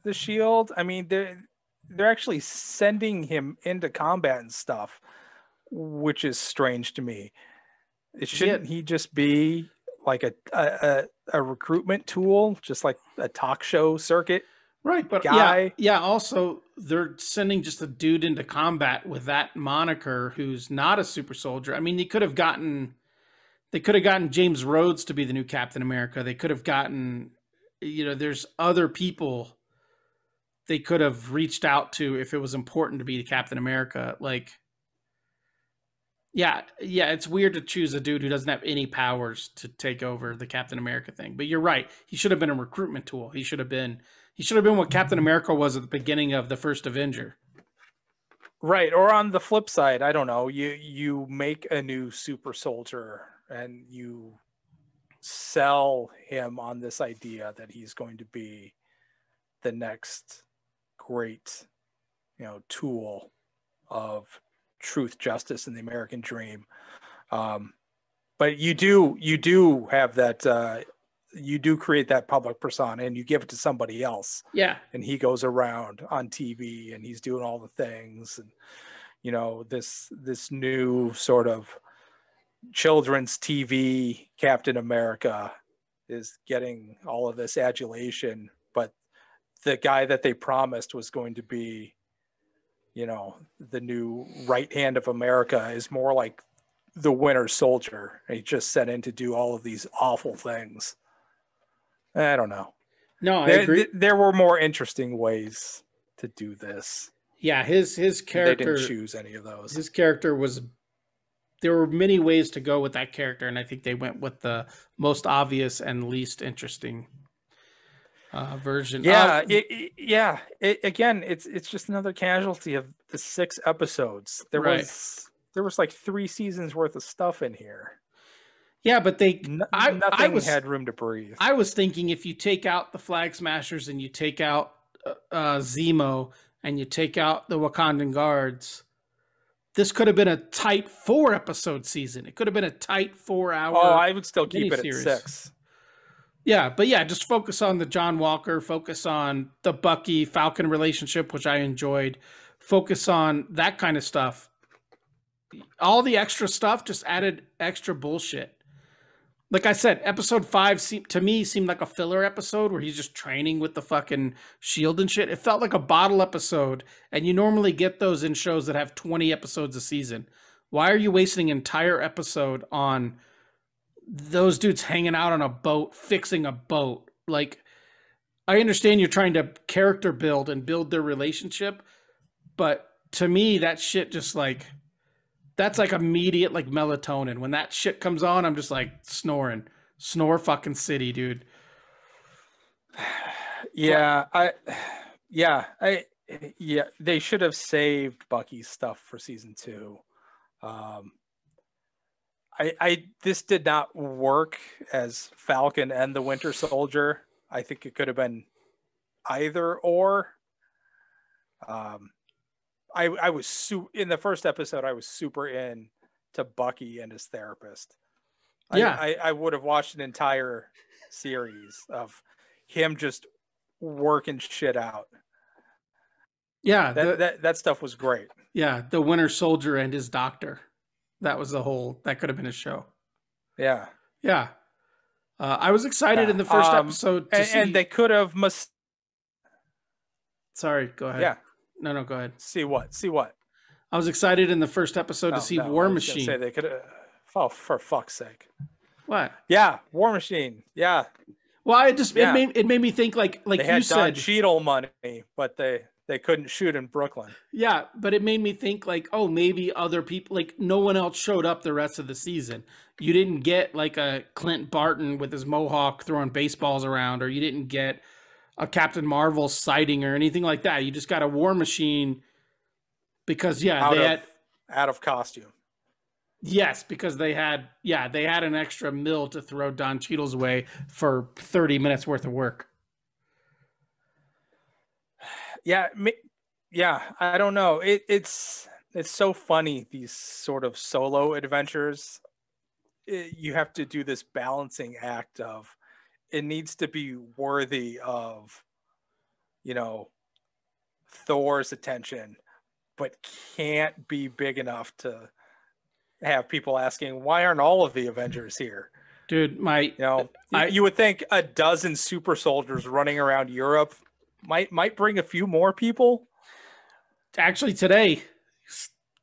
the shield. I mean, they're actually sending him into combat and stuff, which is strange to me. Shouldn't he just be like a recruitment tool, just like a talk show circuit? Right, but guy. Yeah. Also, they're sending just a dude into combat with that moniker who's not a super soldier. I mean, they could have gotten James Rhodes to be the new Captain America. They could have gotten, there's other people they could have reached out to if it was important to be the Captain America. Like, yeah, it's weird to choose a dude who doesn't have any powers to take over the Captain America thing. But you're right. He should have been a recruitment tool. He should have been what Captain America was at the beginning of the first Avenger. Right. Or on the flip side, I don't know, you make a new super soldier and you sell him on this idea that he's going to be the next great, tool of truth, justice, and the American dream. But you do have that, you do create that public persona and you give it to somebody else. Yeah. And he goes around on TV and he's doing all the things. And, this new sort of children's TV Captain America is getting all of this adulation. But the guy that they promised was going to be, the new right hand of America is more like the Winter Soldier. He just set in to do all of these awful things. I don't know. No, I agree. There were more interesting ways to do this. Yeah, his character. They didn't choose any of those. His character was. There were many ways to go with that character, and I think they went with the most obvious and least interesting version. Yeah, again, it's just another casualty of the 6 episodes. There was like 3 seasons worth of stuff in here. Yeah, but nothing had room to breathe. I was thinking if you take out the Flag Smashers and you take out Zemo and you take out the Wakandan Guards, this could have been a tight 4-episode season. It could have been a tight 4-hour. Oh, I would still keep it at 6. Yeah, but just focus on the John Walker, focus on the Bucky Falcon relationship, which I enjoyed. Focus on that kind of stuff. All the extra stuff just added extra bullshit. Like I said, episode 5 seemed like a filler episode where he's just training with the fucking shield and shit. It felt like a bottle episode, and you normally get those in shows that have 20 episodes a season. Why are you wasting an entire episode on those dudes hanging out on a boat, fixing a boat? Like, I understand you're trying to character build and build their relationship, but to me, that shit just like... That's like immediate like melatonin. When that shit comes on, I'm just like snoring. Snore fucking city, dude. They should have saved Bucky's stuff for season 2. This did not work as Falcon and the Winter Soldier. I think it could have been either or. I was in the first episode. I was super in to Bucky and his therapist. Yeah, I would have watched an entire series of him just working shit out. Yeah, that stuff was great. Yeah, the Winter Soldier and his doctor. That was that could have been a show. Yeah. I was excited in the first episode and they could have Sorry, go ahead. Yeah. No, go ahead. See what? I was excited in the first episode to see War Machine. Say they could have. Oh, for fuck's sake! What? Yeah, War Machine. Yeah. Well, it made me think like they you had said. Don Cheadle money, but they they couldn't shoot in Brooklyn. Yeah, but it made me think like, oh, maybe other people, like no one else showed up the rest of the season. You didn't get like a Clint Barton with his mohawk throwing baseballs around, or you didn't get a Captain Marvel sighting or anything like that. You just got a War Machine because out of costume. Yes, because they had an extra mil to throw Don Cheadle's way for 30 minutes worth of work. Yeah, I don't know. It's so funny, these sort of solo adventures. You have to do this balancing act of it needs to be worthy of, Thor's attention, but can't be big enough to have people asking, why aren't all of the Avengers here? Dude, you would think a dozen super soldiers running around Europe might bring a few more people. Actually, today,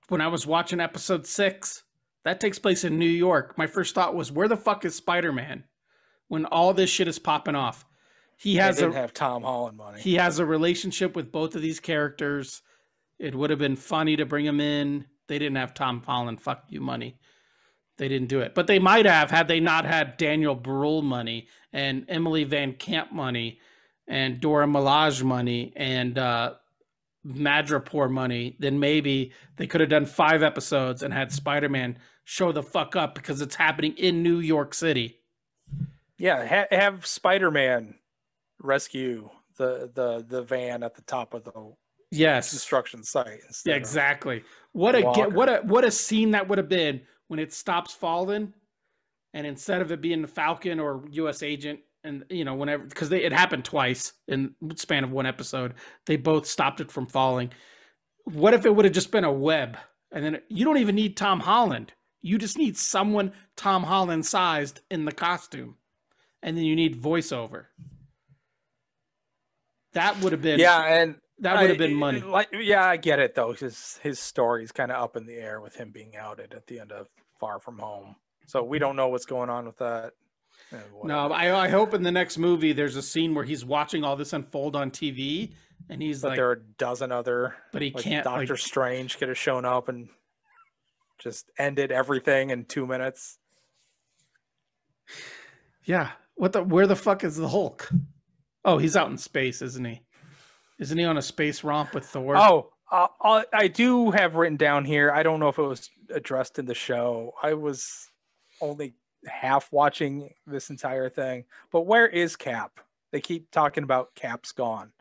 when I was watching episode 6, that takes place in New York. My first thought was, where the fuck is Spider-Man when all this shit is popping off? They didn't have Tom Holland money. He has a relationship with both of these characters. It would have been funny to bring him in. They didn't have Tom Holland fuck you money. They didn't do it. But they might have had they not had Daniel Bruhl money and Emily Van Camp money and Dora Milaje money and Madripoor money. Then maybe they could have done 5 episodes and had Spider-Man show the fuck up because it's happening in New York City. Yeah, have Spider-Man rescue the van at the top of the construction site. Yeah, exactly. What a scene that would have been when it stops falling, and instead of it being the Falcon or U.S. Agent, and whenever, because it happened twice in the span of one episode, they both stopped it from falling. What if it would have just been a web, and then you don't even need Tom Holland. You just need someone Tom Holland sized in the costume, and then you need voiceover. That would have been that would have been money. I get it though. His story's kind of up in the air with him being outed at the end of Far From Home, so we don't know what's going on with that. No, I hope in the next movie there's a scene where he's watching all this unfold on TV, and there are a dozen other. But he can't. Doctor Strange could have shown up and just ended everything in 2 minutes. Yeah. Where the fuck is the Hulk? Oh, he's out in space, isn't he? Isn't he on a space romp with Thor? Oh, I do have written down here. I don't know if it was addressed in the show. I was only half watching this entire thing. But where is Cap? They keep talking about Cap's gone.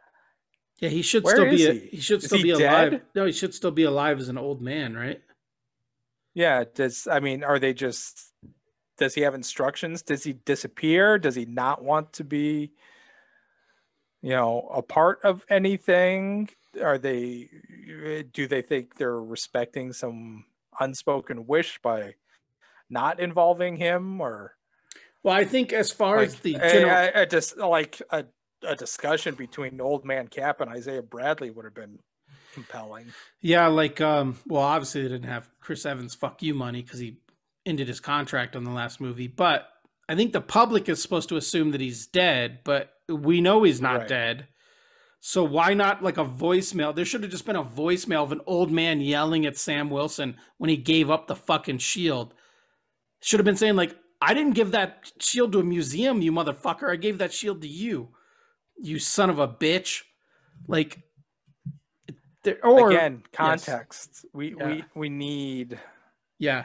Yeah, he should still be. He should still be alive. No, he should still be alive as an old man, right? Yeah. Are they just? Does he have instructions? Does he disappear? Does he not want to be, a part of anything? Do they think they're respecting some unspoken wish by not involving him? Or, well, I think as far as the a discussion between Old Man Cap and Isaiah Bradley would have been compelling. Yeah, obviously they didn't have Chris Evans fuck you money because he ended his contract on the last movie, but I think the public is supposed to assume that he's dead, but we know he's not dead. So why not like a voicemail? There should have just been a voicemail of an old man yelling at Sam Wilson when he gave up the fucking shield. Should have been saying like, I didn't give that shield to a museum, you motherfucker. I gave that shield to you, you son of a bitch. Like, again, context. Yes. We need. Yeah.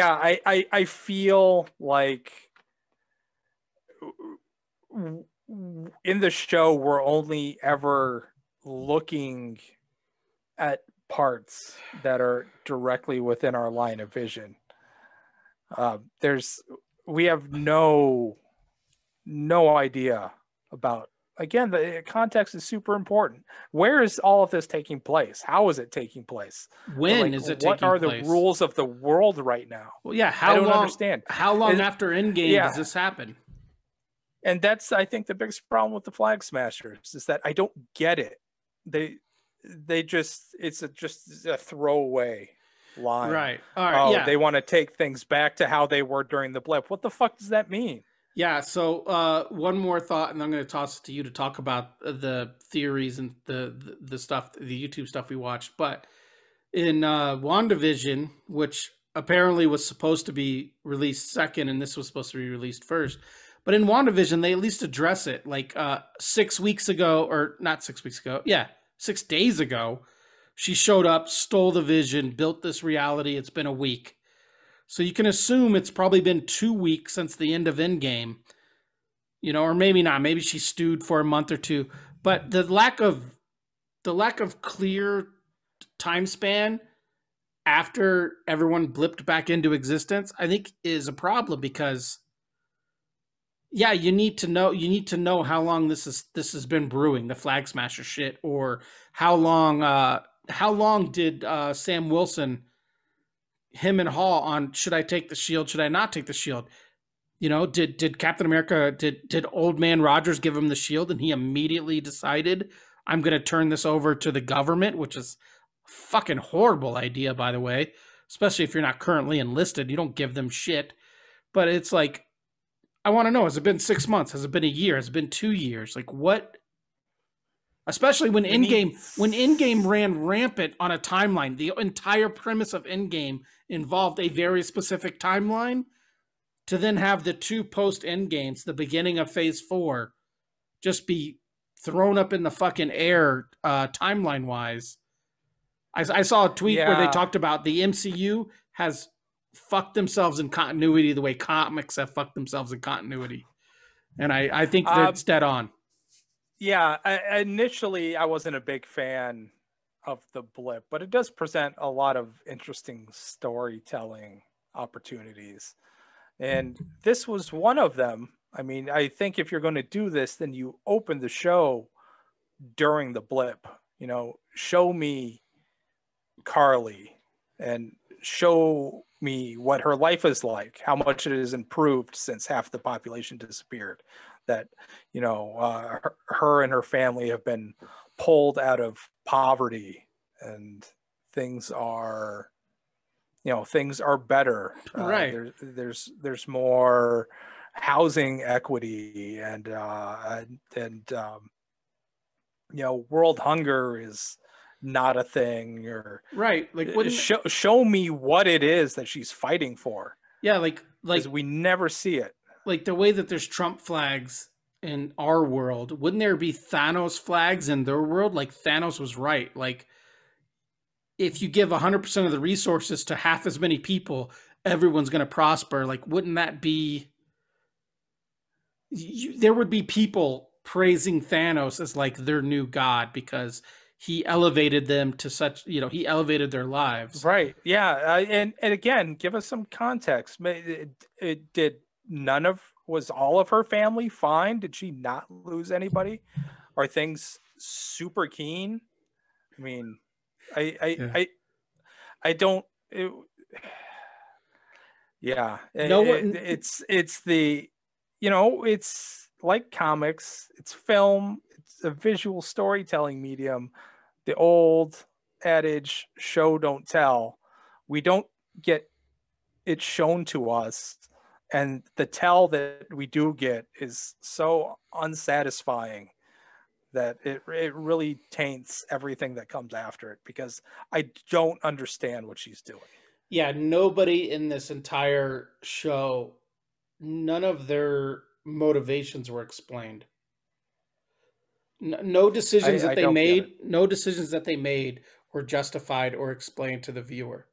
I feel like in the show we're only ever looking at parts that are directly within our line of vision. We have no idea about. Again, the context is super important. Where is all of this taking place? How is it taking place? When is it taking place? What are the rules of the world right now? Well, yeah, I don't understand. How long after Endgame does this happen? And that's, I think, the biggest problem with the Flag Smashers is that I don't get it. They just, it's just a throwaway line. Right. All right. They want to take things back to how they were during the blip. What the fuck does that mean? Yeah. So one more thought, and I'm going to toss it to you to talk about the theories and the stuff, the YouTube stuff we watched. But in WandaVision, which apparently was supposed to be released second, and this was supposed to be released first. But in WandaVision, they at least address it. Like 6 weeks ago, or not 6 weeks ago, yeah, 6 days ago, she showed up, stole the vision, built this reality. It's been a week. So you can assume it's probably been 2 weeks since the end of Endgame, or maybe not. Maybe she stewed for a month or two. But the lack of clear time span after everyone blipped back into existence, I think is a problem because yeah, you need to know how long this has been brewing, the flag smasher shit, or how long did Sam Wilson, him and Hall, on should I take the shield, should I not take the shield? Did Captain America, did old man Rogers give him the shield and he immediately decided I'm going to turn this over to the government, which is a fucking horrible idea, by the way, especially if you're not currently enlisted. You don't give them shit. But it's like, I want to know, has it been 6 months? Has it been a year? Has it been 2 years? Like what? Especially when We need. Endgame ran rampant on a timeline. The entire premise of Endgame involved a very specific timeline. To then have the two post end games, the beginning of phase 4, just be thrown up in the fucking air timeline wise. I saw a tweet where they Yeah. talked about the MCU has fucked themselves in continuity the way comics have fucked themselves in continuity. And I think Uh, that's dead on. yeah. Initially, I wasn't a big fan of the blip, but it does present a lot of interesting storytelling opportunities. And this was one of them. I mean, I think if you're going to do this, then you open the show during the blip. Show me Carly and show me what her life is like, how much it has improved since half the population disappeared. That, her and her family have been pulled out of poverty and things are things are better. Right. There's more housing equity and world hunger is not a thing. Or Right. Like wouldn't show me what it is that she's fighting for, yeah, like because we never see it. like the way that there's Trump flags in our world, wouldn't there be Thanos flags in their world? Like Thanos was right. Like if you give 100% of the resources to half as many people, everyone's going to prosper. Like, wouldn't that be? There would be people praising Thanos as like their new god because he elevated them to such. He elevated their lives. Right. Yeah. And again, give us some context. It did none of was all of her family fine? Did she not lose anybody? Are things super keen? I mean, I Yeah. I I don't. Yeah, No one. it's the, it's like comics, it's film, it's a visual storytelling medium. The old adage, show don't tell. We don't get it shown to us, and the tell that we do get is so unsatisfying that it really taints everything that comes after it, because I don't understand what she's doing. Yeah, nobody in this entire show, none of their motivations were explained. No decisions that I they don't get it. made, no decisions that they made were justified or explained to the viewer.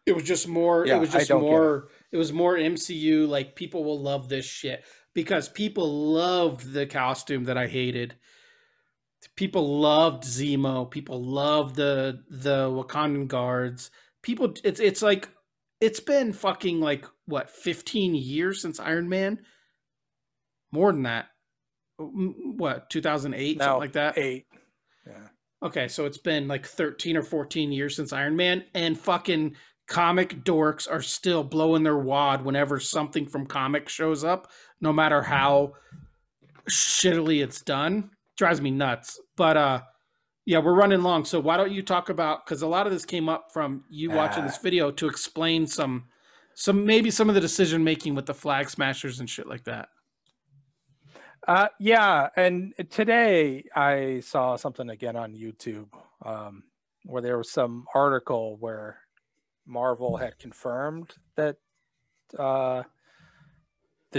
It was just more. It Yeah, was I just don't get it. more. It was more MCU. Like people will love this shit because people loved the costume that I hated. People loved Zemo. People loved the Wakandan guards. People, it's like it's been fucking like what 15 years since Iron Man. More than that. What 2008, something No, like that. 8. Yeah. Okay, so it's been like 13 or 14 years since Iron Man, and fucking comic dorks are still blowing their wad whenever something from comics shows up, no matter how shittily it's done. Drives me nuts. But yeah, we're running long. So why don't you talk about, because a lot of this came up from you watching Uh, this video to explain some maybe some of the decision making with the flag smashers and shit like that. Yeah, and today I saw something again on YouTube where there was some article where Marvel had confirmed that the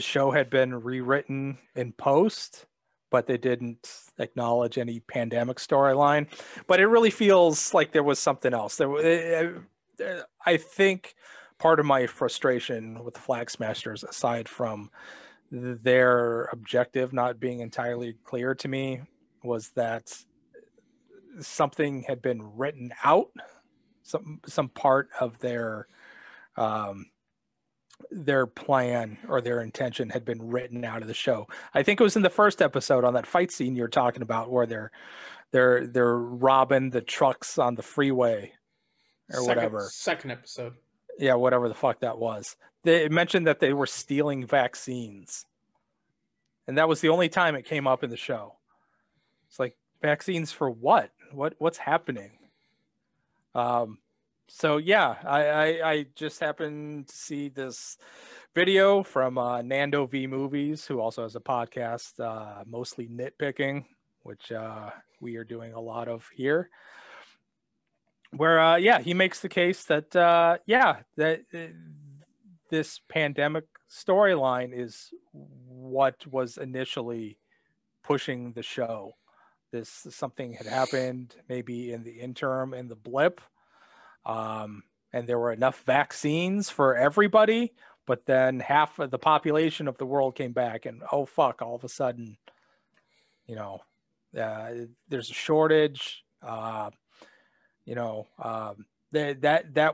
show had been rewritten in post, but they didn't acknowledge any pandemic storyline. But it really feels like there was something else. I think part of my frustration with the Flag Smashers, aside from their objective not being entirely clear to me, was that something had been written out, some part of their plan or their intention had been written out of the show. I think it was in the first episode on that fight scene you're talking about where they're robbing the trucks on the freeway or whatever. Second episode. Yeah, whatever the fuck that was. They mentioned that they were stealing vaccines. And that was the only time it came up in the show. It's like, vaccines for what? What's happening? So yeah, I just happened to see this video from Nando V Movies, who also has a podcast, mostly nitpicking, which we are doing a lot of here. Where he makes the case that that this pandemic storyline is what was initially pushing the show. Something had happened maybe in the interim, in the blip. And there were enough vaccines for everybody, but then half of the population of the world came back, and oh fuck, all of a sudden, there's a shortage. That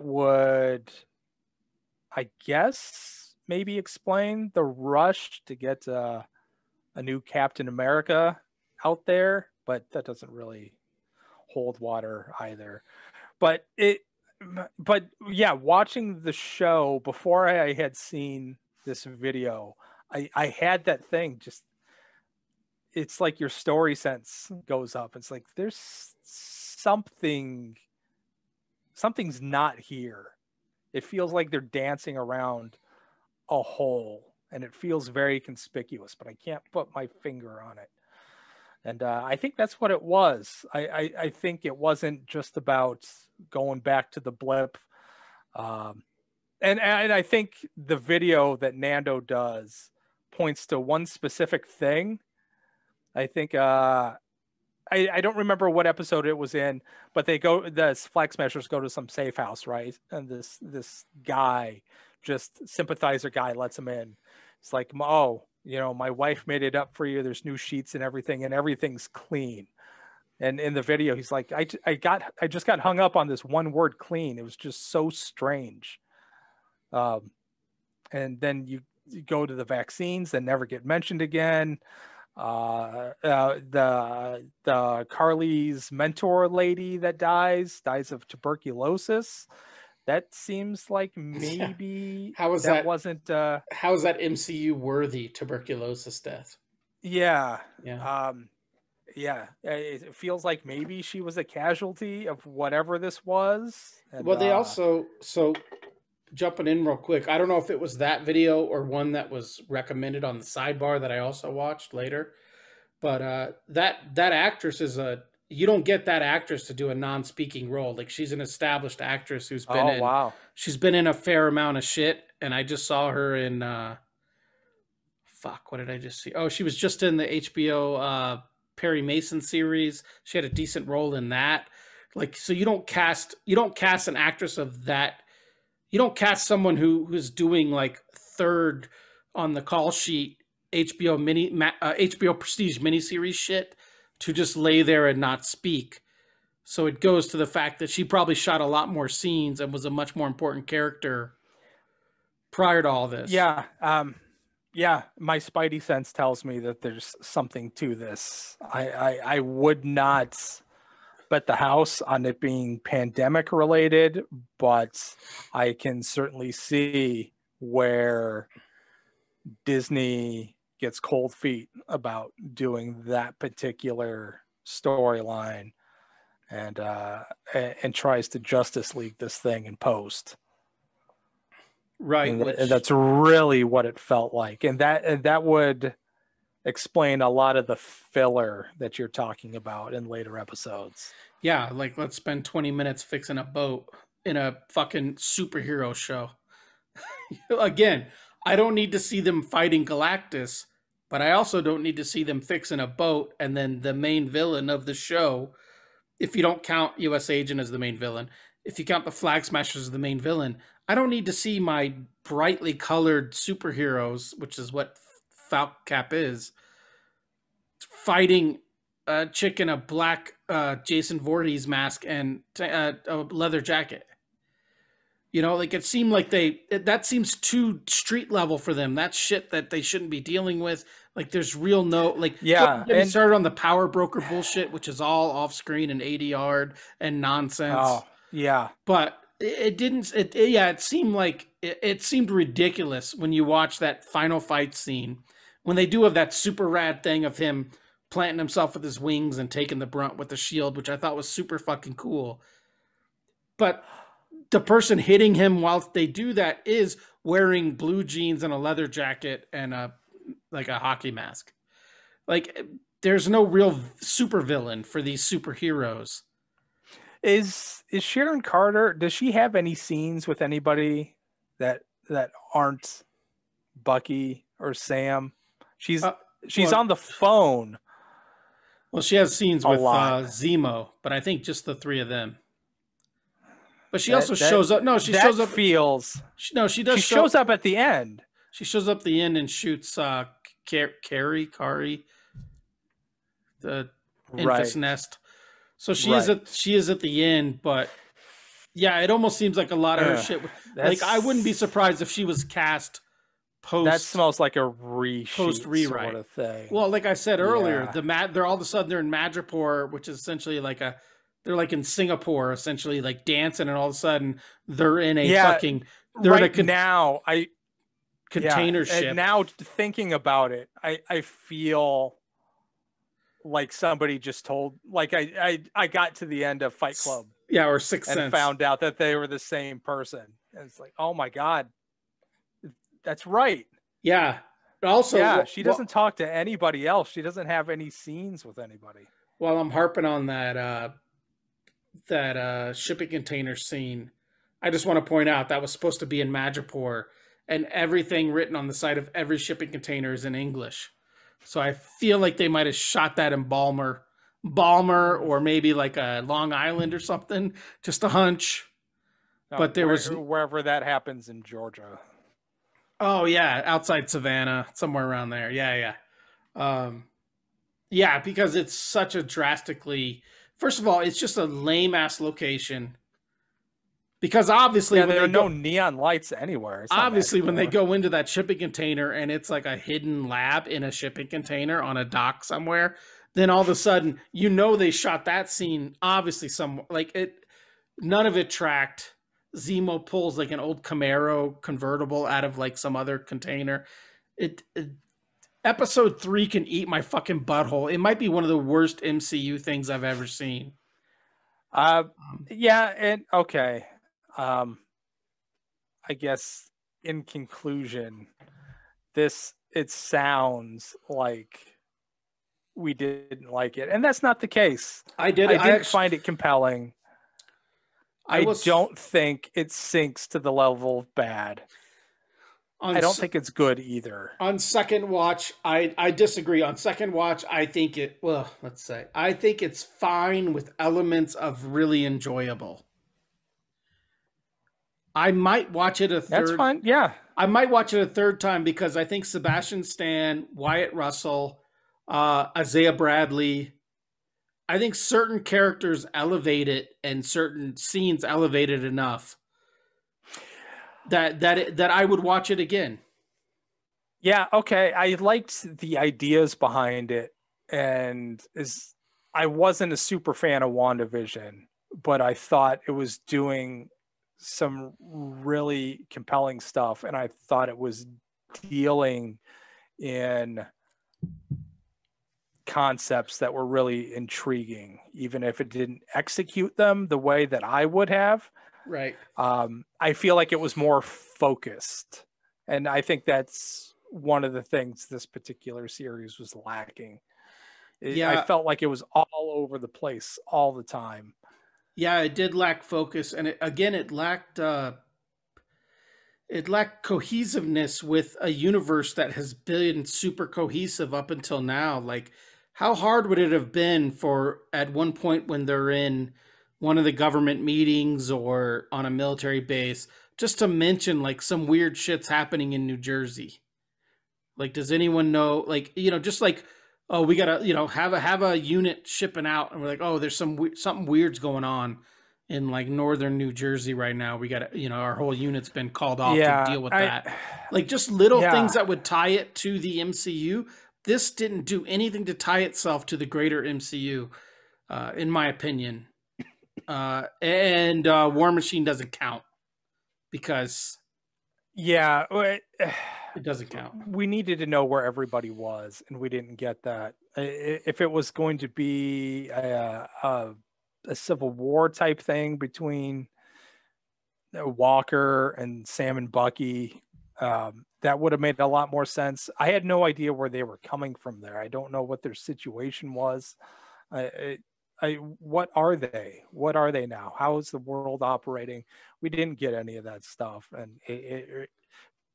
would, I guess, maybe explain the rush to get a new Captain America out there, but that doesn't really hold water either. But yeah, watching the show before I had seen this video, I had that thing just, it's like your story sense goes up. It's like there's something's not here. It feels like they're dancing around a hole, and it feels very conspicuous, but I can't put my finger on it. And I think that's what it was. I think it wasn't just about going back to the blip. And I think the video that Nando does points to one specific thing. I think I don't remember what episode it was in, but the Flag Smashers go to some safe house, right? And this guy, just sympathizer guy, lets him in. It's like, oh, my wife made it up for you. There's new sheets and everything's clean. And in the video, he's like, I just got hung up on this one word, clean. It was just so strange. And then you go to the vaccines that never get mentioned again. The Carly's mentor lady that dies of tuberculosis. That seems like maybe how is that wasn't how is that MCU worthy tuberculosis death? Yeah. It feels like maybe she was a casualty of whatever this was. And, well, they also, so jumping in real quick, I don't know if it was that video or one that was recommended on the sidebar that I also watched later, but that actress is you don't get that actress to do a non-speaking role. Like, she's an established actress who's been she's been in a fair amount of shit. And I just saw her in what did I just see? Oh, she was just in the HBO Perry Mason series. She had a decent role in that. Like, so you don't cast an actress of that. You don't cast someone who's doing like third on the call sheet HBO Prestige miniseries shit to just lay there and not speak. So it goes to the fact that she probably shot a lot more scenes and was a much more important character prior to all this. Yeah. My spidey sense tells me that there's something to this. I would not bet the house on it being pandemic related, but I can certainly see where Disney gets cold feet about doing that particular storyline and tries to Justice League this thing in post. Right, And which that's really what it felt like. And that would explain a lot of the filler that you're talking about in later episodes. yeah, like let's spend 20 minutes fixing a boat in a fucking superhero show. Again, I don't need to see them fighting Galactus, but I also don't need to see them fixing a boat and then the main villain of the show, if you don't count US Agent as the main villain, if you count the Flag Smashers as the main villain, I don't need to see my brightly colored superheroes, which is what Falcon Cap is, fighting a chick in a black Jason Voorhees mask and a leather jacket. You know, like it seemed like that seems too street level for them. That's shit that they shouldn't be dealing with. Like there's real don't Yeah. get me And started on the power broker bullshit, which is all off screen and 80 yard and nonsense. oh, yeah. But it didn't it seemed like it seemed ridiculous when you watch that final fight scene when they do have that super rad thing of him planting himself with his wings and taking the brunt with the shield, which I thought was super fucking cool. But the person hitting him whilst they do that is wearing blue jeans and a leather jacket and a hockey mask. Like there's no real super villain for these superheroes. Is Sharon Carter, does she have any scenes with anybody that aren't Bucky or Sam? She's on the phone. Well, she has scenes with Zemo, but I think just the three of them. But she also shows up. No, she shows up. No, she does. She shows up at the end. She shows up at the end and shoots Kari, the Infus Nest. So she is at the end, but yeah, it almost seems like a lot of her shit. Like I wouldn't be surprised if she was cast post. That smells like a post rewrite sort of thing. Well, like I said earlier, they're all of a sudden they're in Madripoor, which is essentially like they're like in Singapore, essentially like dancing, and all of a sudden they're in a fucking container ship. And now thinking about it, I feel like somebody just told, like I got to the end of Fight Club, or Sixth Sense, and found out that they were the same person, and it's like, oh my god, that's right. Yeah. Also, she doesn't talk to anybody else. She doesn't have any scenes with anybody. While I'm harping on that shipping container scene, I just want to point out that was supposed to be in Madripoor, and everything written on the side of every shipping container is in English. So I feel like they might have shot that in Balmer, or maybe like a Long Island or something. Just a hunch. No, but there was wherever that happens in Georgia. Oh yeah, outside Savannah, somewhere around there. Yeah. Because it's such a drastically. First of all, it's just a lame ass location. Because obviously, there are no neon lights anywhere. Obviously, when they go into that shipping container and it's like a hidden lab in a shipping container on a dock somewhere, then all of a sudden, they shot that scene. Obviously, none of it tracked. Zemo pulls like an old Camaro convertible out of like some other container. Episode 3 can eat my fucking butthole. It might be one of the worst MCU things I've ever seen. Okay. I guess in conclusion, it sounds like we didn't like it, and that's not the case. I didn't find it compelling. I don't think it sinks to the level of bad. I don't think it's good either. On second watch, I disagree. On second watch, I think I think it's fine with elements of really enjoyable. I might watch it a third. That's fine. Yeah. I might watch it a third time because I think Sebastian Stan, Wyatt Russell, Isaiah Bradley, I think certain characters elevate it and certain scenes elevate it enough that I would watch it again. Yeah, okay. I liked the ideas behind it, and I wasn't a super fan of WandaVision, but I thought it was doing some really compelling stuff, and I thought it was dealing in concepts that were really intriguing, even if it didn't execute them the way that I would have. Right. I feel like it was more focused. And I think that's one of the things this particular series was lacking. I Yeah. felt like it was all over the place all the time. Yeah, it did lack focus, and it lacked cohesiveness with a universe that has been super cohesive up until now. Like, how hard would it have been for at one point when they're in one of the government meetings or on a military base just to mention like some weird shit's happening in New Jersey? Like, does anyone know? Like, just like, oh, we gotta, have a unit shipping out, and we're like, oh, there's something weird's going on in like northern New Jersey right now. We got to, our whole unit's been called off to Yeah, deal with that. Like, just little yeah. things that would tie it to the MCU. This didn't do anything to tie itself to the greater MCU, in my opinion. And War Machine doesn't count because Yeah, it doesn't count. we needed to know where everybody was, and we didn't get that. If it was going to be a Civil War type thing between Walker and Sam and Bucky, that would have made a lot more sense. I had no idea where they were coming from there. I don't know what their situation was. What are they? What are they now? How is the world operating? We didn't get any of that stuff. And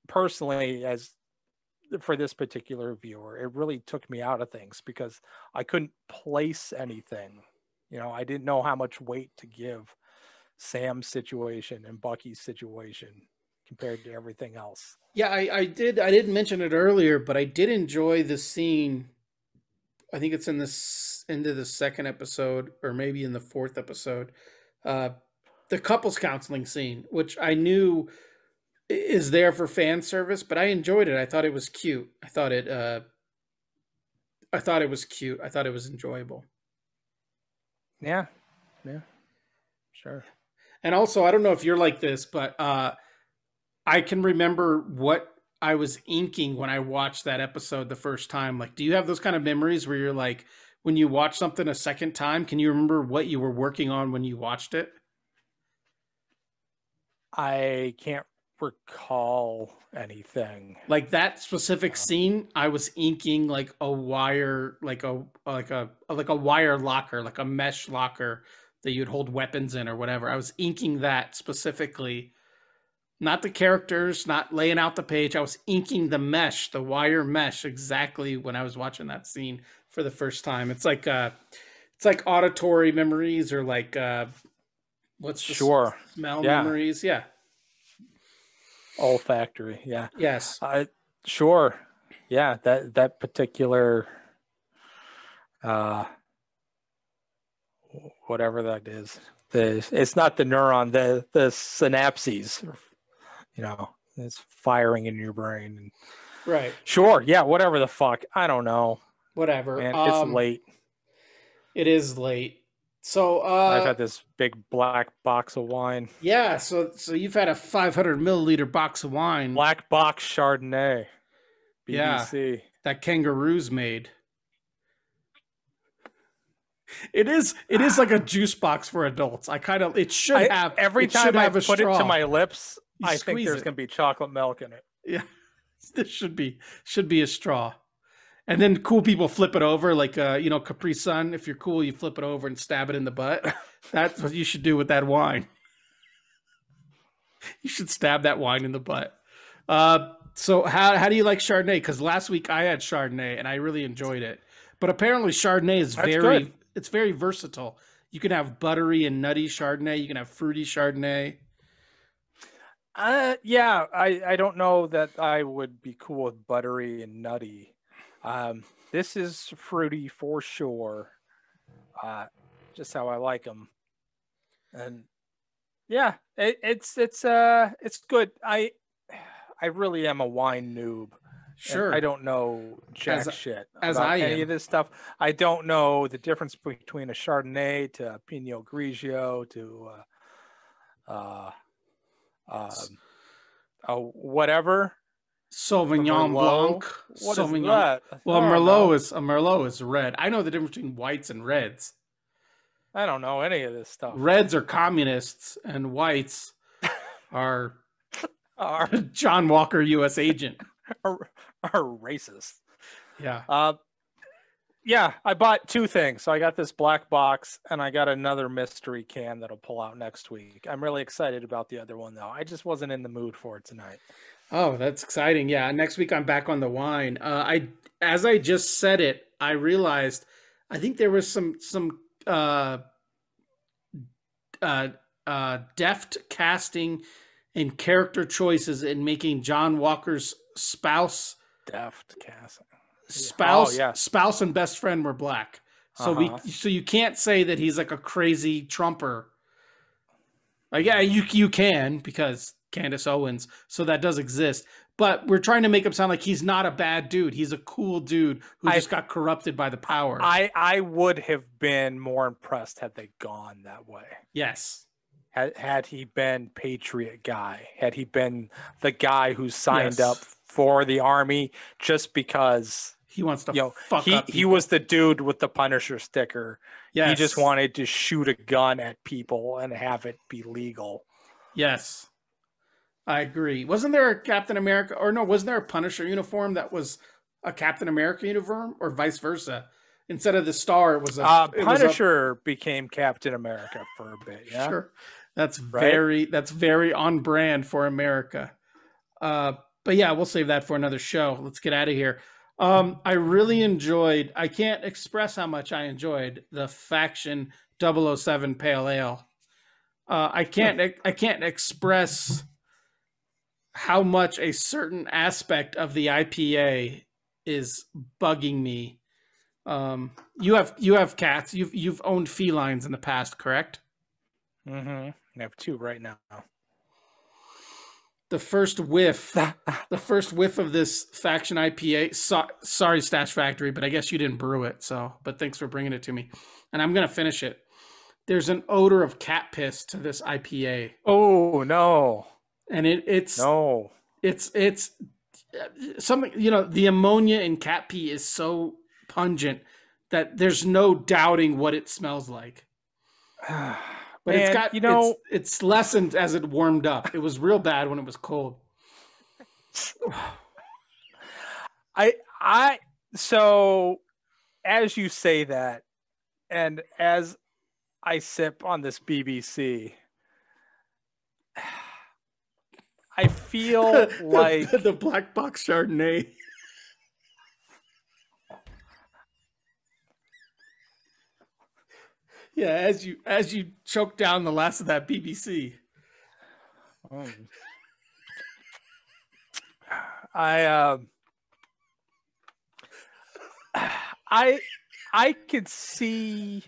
personally, as for this particular viewer, it really took me out of things because I couldn't place anything. I didn't know how much weight to give Sam's situation and Bucky's situation compared to everything else. Yeah, I didn't mention it earlier, but I did enjoy the scene. I think it's in this into the second episode or maybe in the fourth episode. The couples counseling scene, which I knew is there for fan service, but I enjoyed it. I thought it was cute. I thought it was cute. I thought it was enjoyable. Yeah. Sure. And also, I don't know if you're like this, but I can remember what I was inking when I watched that episode the first time. Like, do you have those kind of memories where you're like, when you watch something a second time, can you remember what you were working on when you watched it? I can't recall anything. Like that specific scene, I was inking like a wire, like a wire locker, like a mesh locker that you'd hold weapons in or whatever. I was inking that specifically. Not the characters, not laying out the page. I was inking the mesh, the wire mesh, exactly when I was watching that scene for the first time. It's like auditory memories or like what's the Sure. smell memories? Yeah. Olfactory. Yeah. Yes. Sure. Yeah. That particular whatever that is. It's not the neuron, the synapses. It's firing in your brain. Right. Sure. Yeah. Whatever the fuck. I don't know. Whatever. Man, it's late. It is late. So I've had this big black box of wine. Yeah. So you've had a 500 milliliter box of wine. Black box Chardonnay. BBC. Yeah. That kangaroos made. It is like a juice box for adults. It should have every time I put it to my lips, I think there's going to be chocolate milk in it. Yeah, this should be a straw, and then cool people flip it over like Capri Sun. If you're cool, you flip it over and stab it in the butt. That's what you should do with that wine. You should stab that wine in the butt. So how do you like Chardonnay? Because last week I had Chardonnay and I really enjoyed it. But apparently Chardonnay is very versatile. You can have buttery and nutty Chardonnay. You can have fruity Chardonnay. Yeah, I don't know that I would be cool with buttery and nutty. This is fruity for sure. Just how I like them. And yeah, it's good. I really am a wine noob. Sure. I don't know jack shit about any of this stuff. I don't know the difference between a Chardonnay to a Pinot Grigio to whatever. Sauvignon Blanc. What is that? Well, Merlot is red. I know the difference between whites and reds. I don't know any of this stuff. Reds are communists and whites are Are John Walker, U.S. agent. are racist. Yeah. Yeah, I bought 2 things. So I got this black box and I got another mystery can that'll pull out next week. I'm really excited about the other one though. I just wasn't in the mood for it tonight. Oh, that's exciting. Yeah. Next week I'm back on the wine. As I just said it, I realized I think there was some deft casting and character choices in making John Walker's spouse Deft casting. spouse and best friend were black. So so you can't say that he's like a crazy Trumper. Like, yeah, you can because Candace Owens, so that does exist. But we're trying to make him sound like he's not a bad dude. He's a cool dude who just got corrupted by the power. I would have been more impressed had they gone that way. Yes. Had he been Patriot guy, had he been the guy who signed up for the army just because he wants to fuck up. He was the dude with the Punisher sticker. Yes. He just wanted to shoot a gun at people and have it be legal. Yes. I agree. Wasn't there a Captain America, or no, wasn't there a Punisher uniform that was a Captain America uniform, or vice versa? Instead of the star, it was a Punisher became Captain America for a bit. Yeah, sure. That's very on brand for America. But yeah, we'll save that for another show. Let's get out of here. I really enjoyed. I can't express how much I enjoyed the Faction 007 Pale Ale. I can't express how much a certain aspect of the IPA is bugging me. You have cats. You've owned felines in the past, correct? Mm-hmm. I have 2 right now. The first whiff of this Faction IPA. Sorry, Stash Factory, but I guess you didn't brew it. But thanks for bringing it to me, and I'm gonna finish it. There's an odor of cat piss to this IPA. Oh no! And it's something, the ammonia in cat pee is so pungent that there's no doubting what it smells like. But man, it's lessened as it warmed up. It was real bad when it was cold. So as you say that, and as I sip on this BBC, I feel like the black box Chardonnay. Yeah, as you choke down the last of that BBC. I could see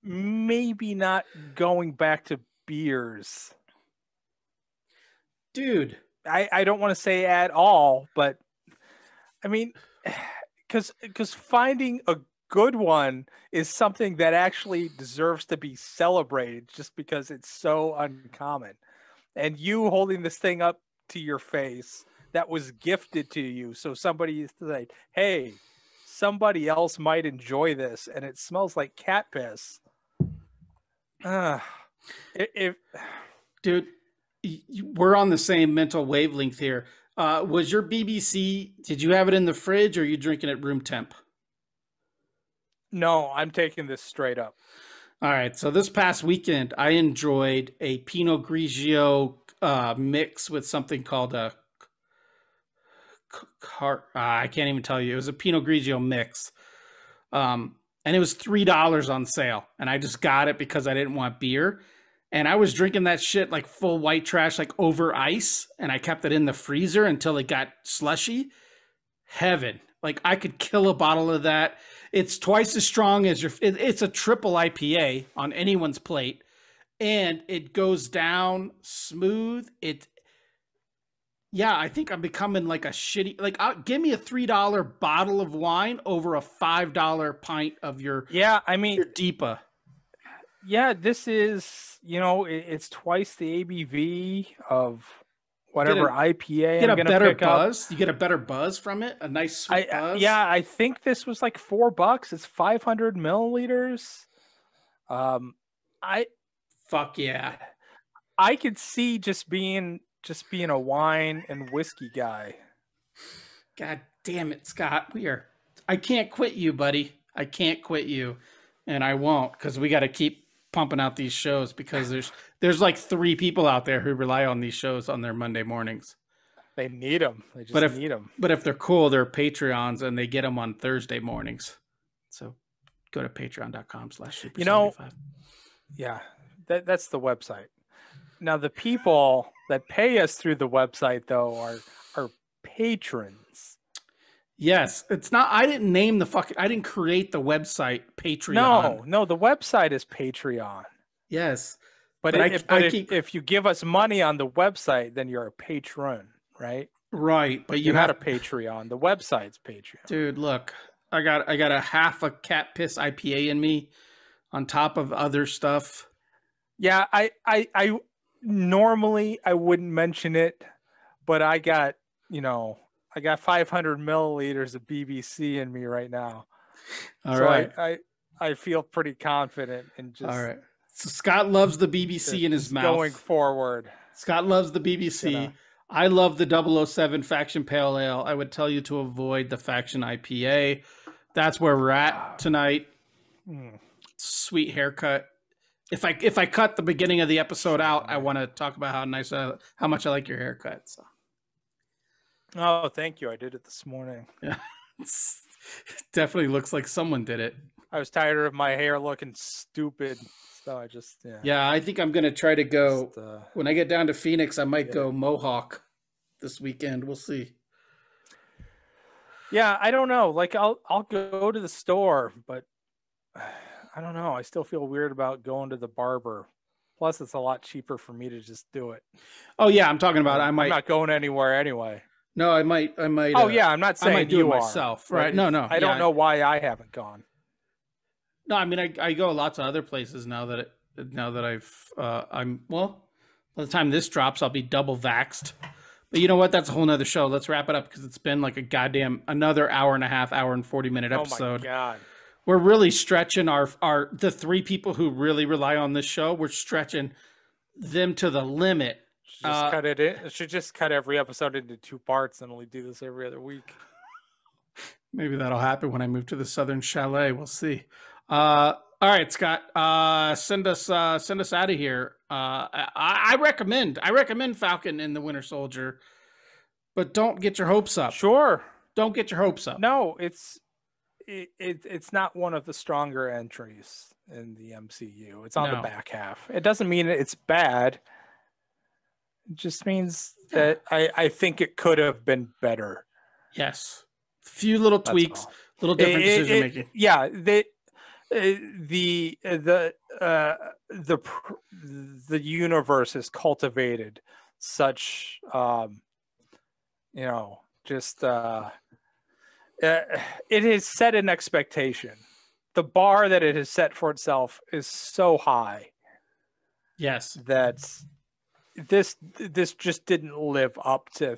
maybe not going back to beers. Dude, I don't want to say at all, but I mean, because finding a good one is something that actually deserves to be celebrated just because it's so uncommon. And you holding this thing up to your face that was gifted to you, so somebody is like, hey, somebody else might enjoy this, and it smells like cat piss. Dude, we're on the same mental wavelength here. Was your BBC, did you have it in the fridge, or are you drinking it room temp? No, I'm taking this straight up. All right. So this past weekend, I enjoyed a Pinot Grigio mix with something called a I can't even tell you. It was a Pinot Grigio mix. And it was $3 on sale. And I just got it because I didn't want beer. And I was drinking that shit like full white trash, like over ice. And I kept it in the freezer until it got slushy. Heaven. Like, I could kill a bottle of that. It's twice as strong as it's a triple IPA on anyone's plate. And it goes down smooth. Yeah, I think I'm becoming like a shitty, give me a $3 bottle of wine over a $5 pint of your your Deepa. Yeah, this is, it's twice the ABV of whatever IPA. Get a better buzz. You get a better buzz from it. A nice sweet buzz. Yeah, I think this was like $4. It's 500 milliliters. I Fuck yeah. I could see just being a wine and whiskey guy. God damn it, Scott. I can't quit you, buddy. I can't quit you. And I won't, because we got to keep pumping out these shows, because there's like 3 people out there who rely on these shows on their Monday mornings. They need them. They just need them. But if they're cool, they're Patreons and they get them on Thursday mornings. So go to patreon.com/super75. Yeah, that's the website. Now the people that pay us through the website though are patrons. Yes, it's not. I didn't create the website Patreon. No, the website is Patreon. Yes, but if you give us money on the website, then you're a patron, right? Right, but you're not a Patreon. The website's Patreon. Dude, look, I got a half a cat piss IPA in me, on top of other stuff. Yeah, I normally I wouldn't mention it, but I got 500 milliliters of BBC in me right now. All right. I feel pretty confident in just. All right. So Scott loves the BBC in his mouth. Going forward. Scott loves the BBC. I love the 007 Faction Pale Ale. I would tell you to avoid the Faction IPA. That's where we're at tonight. Sweet haircut. If I cut the beginning of the episode out, I want to talk about how much I like your haircut. So. Oh, thank you. I did it this morning. Yeah, it definitely looks like someone did it. I was tired of my hair looking stupid, so I just Yeah, I think I'm gonna try to go when I get down to Phoenix. I might go Mohawk this weekend. We'll see. Yeah, I don't know. Like I'll go to the store, but I don't know. I still feel weird about going to the barber. Plus, it's a lot cheaper for me to just do it. Oh yeah, I'm talking about. I'm not going anywhere anyway. No, I might. Oh yeah, I'm not saying I might do it myself. Right? No. I don't know why I haven't gone. No, I mean I go lots of other places now that by the time this drops, I'll be double vaxxed. But you know what? That's a whole nother show. Let's wrap it up because it's been like another hour and a half, hour and 40-minute episode. Oh my God. We're really stretching the 3 people who really rely on this show. We're stretching them to the limit. Just cut it in. Should just cut every episode into 2 parts and only do this every other week. Maybe that'll happen when I move to the Southern Chalet. We'll see. All right, Scott. Send us out of here. I recommend Falcon and the Winter Soldier, but don't get your hopes up. Sure. Don't get your hopes up. No, it's not one of the stronger entries in the MCU. It's on the back half. It doesn't mean it's bad. It just means that I think it could have been better. Yes. A few little tweaks, little different decision making. Yeah, the universe has cultivated such it has set an expectation. The bar that it has set for itself is so high. Yes. That this just didn't live up to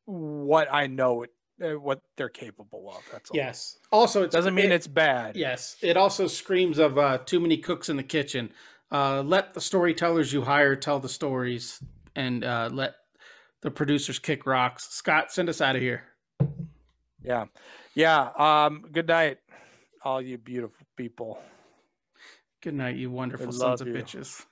what I know what they're capable of. That's all. Yes. Also, it doesn't mean it's bad. Yes. It also screams of too many cooks in the kitchen. Let the storytellers you hire tell the stories, and let the producers kick rocks. Scott, send us out of here. Yeah. Good night, all you beautiful people. Good night, you wonderful sons of bitches.